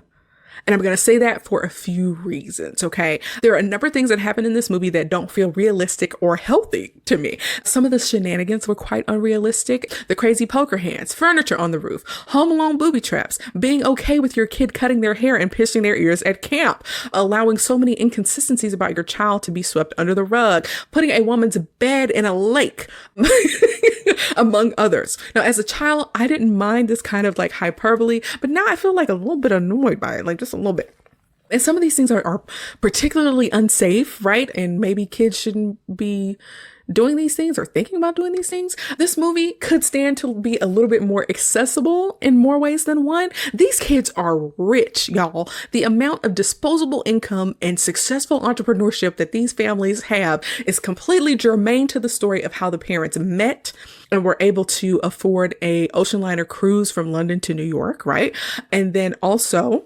And I'm going to say that for a few reasons, okay? There are a number of things that happen in this movie that don't feel realistic or healthy to me. Some of the shenanigans were quite unrealistic. The crazy poker hands, furniture on the roof, Home Alone booby traps, being okay with your kid cutting their hair and piercing their ears at camp, allowing so many inconsistencies about your child to be swept under the rug, putting a woman's bed in a lake, among others. Now, as a child, I didn't mind this kind of like hyperbole, but now I feel like a little bit annoyed by it, like just a little bit. And some of these things are particularly unsafe, right? And maybe kids shouldn't be doing these things or thinking about doing these things. This movie could stand to be a little bit more accessible in more ways than one. These kids are rich, y'all. The amount of disposable income and successful entrepreneurship that these families have is completely germane to the story of how the parents met and were able to afford a ocean liner cruise from London to New York, right? And then also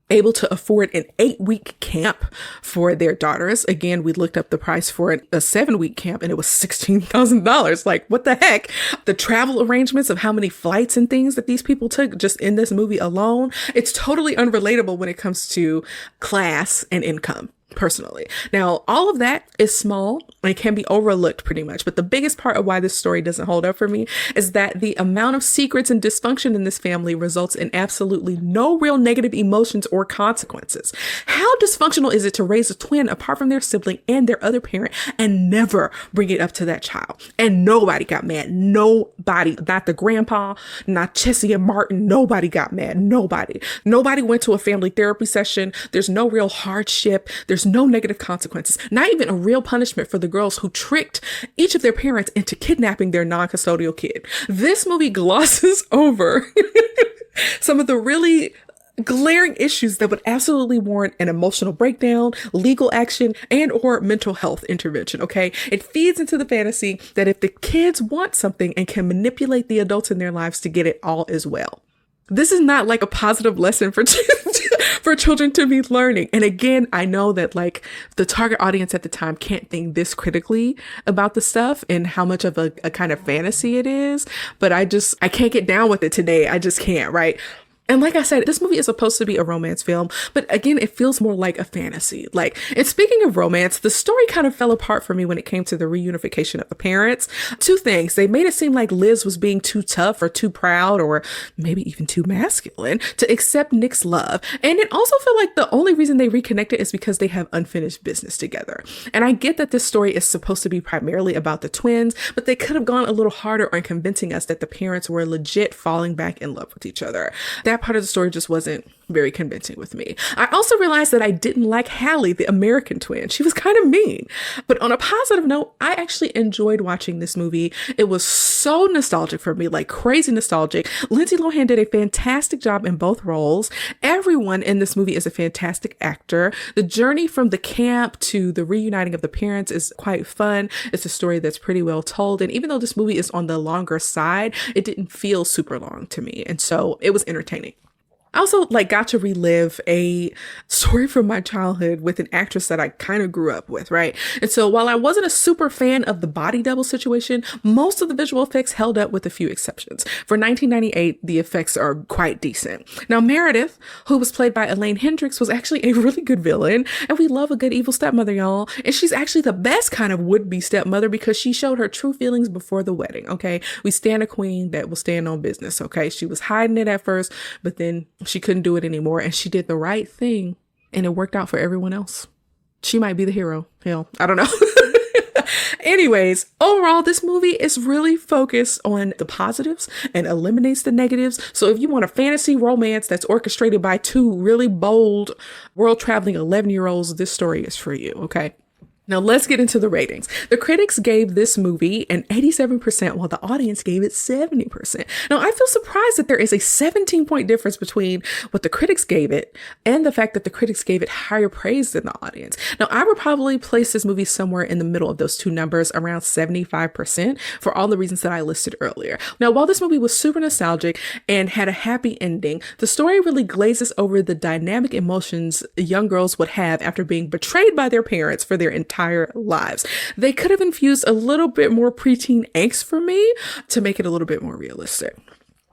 able to afford an 8-week camp for their daughters. Again, we looked up the price for a 7-week camp and it was $16,000. Like, what the heck? The travel arrangements of how many flights and things that these people took just in this movie alone. It's totally unrelatable when it comes to class and income. Personally. Now, all of that is small and can be overlooked pretty much. But the biggest part of why this story doesn't hold up for me is that the amount of secrets and dysfunction in this family results in absolutely no real negative emotions or consequences. How dysfunctional is it to raise a twin apart from their sibling and their other parent and never bring it up to that child? And nobody got mad. Nobody, not the grandpa, not Chessie and Martin. Nobody got mad. Nobody went to a family therapy session. There's no real hardship. There's no negative consequences, not even a real punishment for the girls who tricked each of their parents into kidnapping their non-custodial kid. This movie glosses over some of the really glaring issues that would absolutely warrant an emotional breakdown, legal action, and or mental health intervention, okay? It feeds into the fantasy that if the kids want something and can manipulate the adults in their lives to get it, all is well. This is not like a positive lesson for children to be learning. And again, I know that like the target audience at the time can't think this critically about the stuff and how much of a kind of fantasy it is. But I can't get down with it today. I just can't, right? And like I said, this movie is supposed to be a romance film, but again, it feels more like a fantasy. Like, and speaking of romance, the story kind of fell apart for me when it came to the reunification of the parents. Two things. They made it seem like Liz was being too tough or too proud or maybe even too masculine to accept Nick's love. And it also felt like the only reason they reconnected is because they have unfinished business together. And I get that this story is supposed to be primarily about the twins, but they could have gone a little harder on convincing us that the parents were legit falling back in love with each other. That part of the story just wasn't very convincing with me. I also realized that I didn't like Hallie, the American twin. She was kind of mean. But on a positive note, I actually enjoyed watching this movie. It was so nostalgic for me, like crazy nostalgic. Lindsay Lohan did a fantastic job in both roles. Everyone in this movie is a fantastic actor. The journey from the camp to the reuniting of the parents is quite fun. It's a story that's pretty well told. And even though this movie is on the longer side, it didn't feel super long to me. And so it was entertaining. I also got to relive a story from my childhood with an actress that I kind of grew up with, right? And so while I wasn't a super fan of the body double situation, most of the visual effects held up with a few exceptions. For 1998, the effects are quite decent. Now, Meredith, who was played by Elaine Hendricks, was actually a really good villain, and we love a good evil stepmother, y'all. And she's actually the best kind of would-be stepmother because she showed her true feelings before the wedding, okay? We stand a queen that will stand on business, okay? She was hiding it at first, but then she couldn't do it anymore, and she did the right thing, and it worked out for everyone else. She might be the hero. Hell, I don't know. Anyways, overall, this movie is really focused on the positives and eliminates the negatives. So if you want a fantasy romance that's orchestrated by two really bold world-traveling 11-year-olds, this story is for you, okay? Now let's get into the ratings. The critics gave this movie an 87%, while the audience gave it 70%. Now I feel surprised that there is a 17-point difference between what the critics gave it and the fact that the critics gave it higher praise than the audience. Now I would probably place this movie somewhere in the middle of those two numbers, around 75%, for all the reasons that I listed earlier. Now while this movie was super nostalgic and had a happy ending, the story really glazes over the dynamic emotions young girls would have after being betrayed by their parents for their entire lives. They could have infused a little bit more preteen angst for me to make it a little bit more realistic.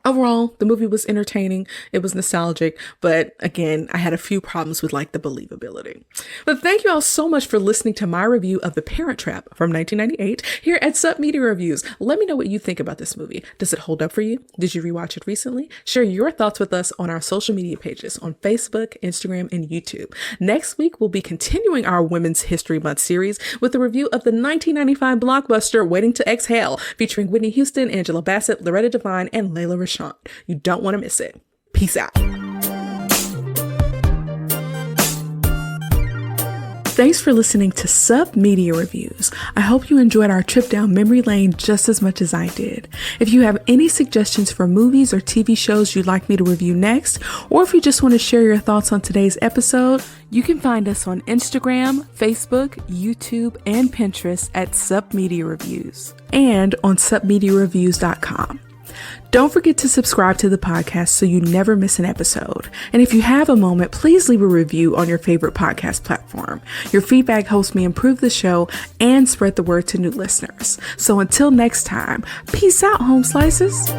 Overall, the movie was entertaining. It was nostalgic, but again, I had a few problems with the believability. But thank you all so much for listening to my review of The Parent Trap from 1998 here at Sup Media Reviews. Let me know what you think about this movie. Does it hold up for you? Did you rewatch it recently? Share your thoughts with us on our social media pages on Facebook, Instagram, and YouTube. Next week, we'll be continuing our Women's History Month series with a review of the 1995 blockbuster Waiting to Exhale, featuring Whitney Houston, Angela Bassett, Loretta Devine, and Layla Rashawn. You don't want to miss it. Peace out. Thanks for listening to Sup Media Reviews. I hope you enjoyed our trip down memory lane just as much as I did. If you have any suggestions for movies or TV shows you'd like me to review next, or if you just want to share your thoughts on today's episode, you can find us on Instagram, Facebook, YouTube, and Pinterest at Sup Media Reviews, and on supmediareviews.com. Don't forget to subscribe to the podcast so you never miss an episode. And if you have a moment, please leave a review on your favorite podcast platform. Your feedback helps me improve the show and spread the word to new listeners. So until next time, peace out, home slices.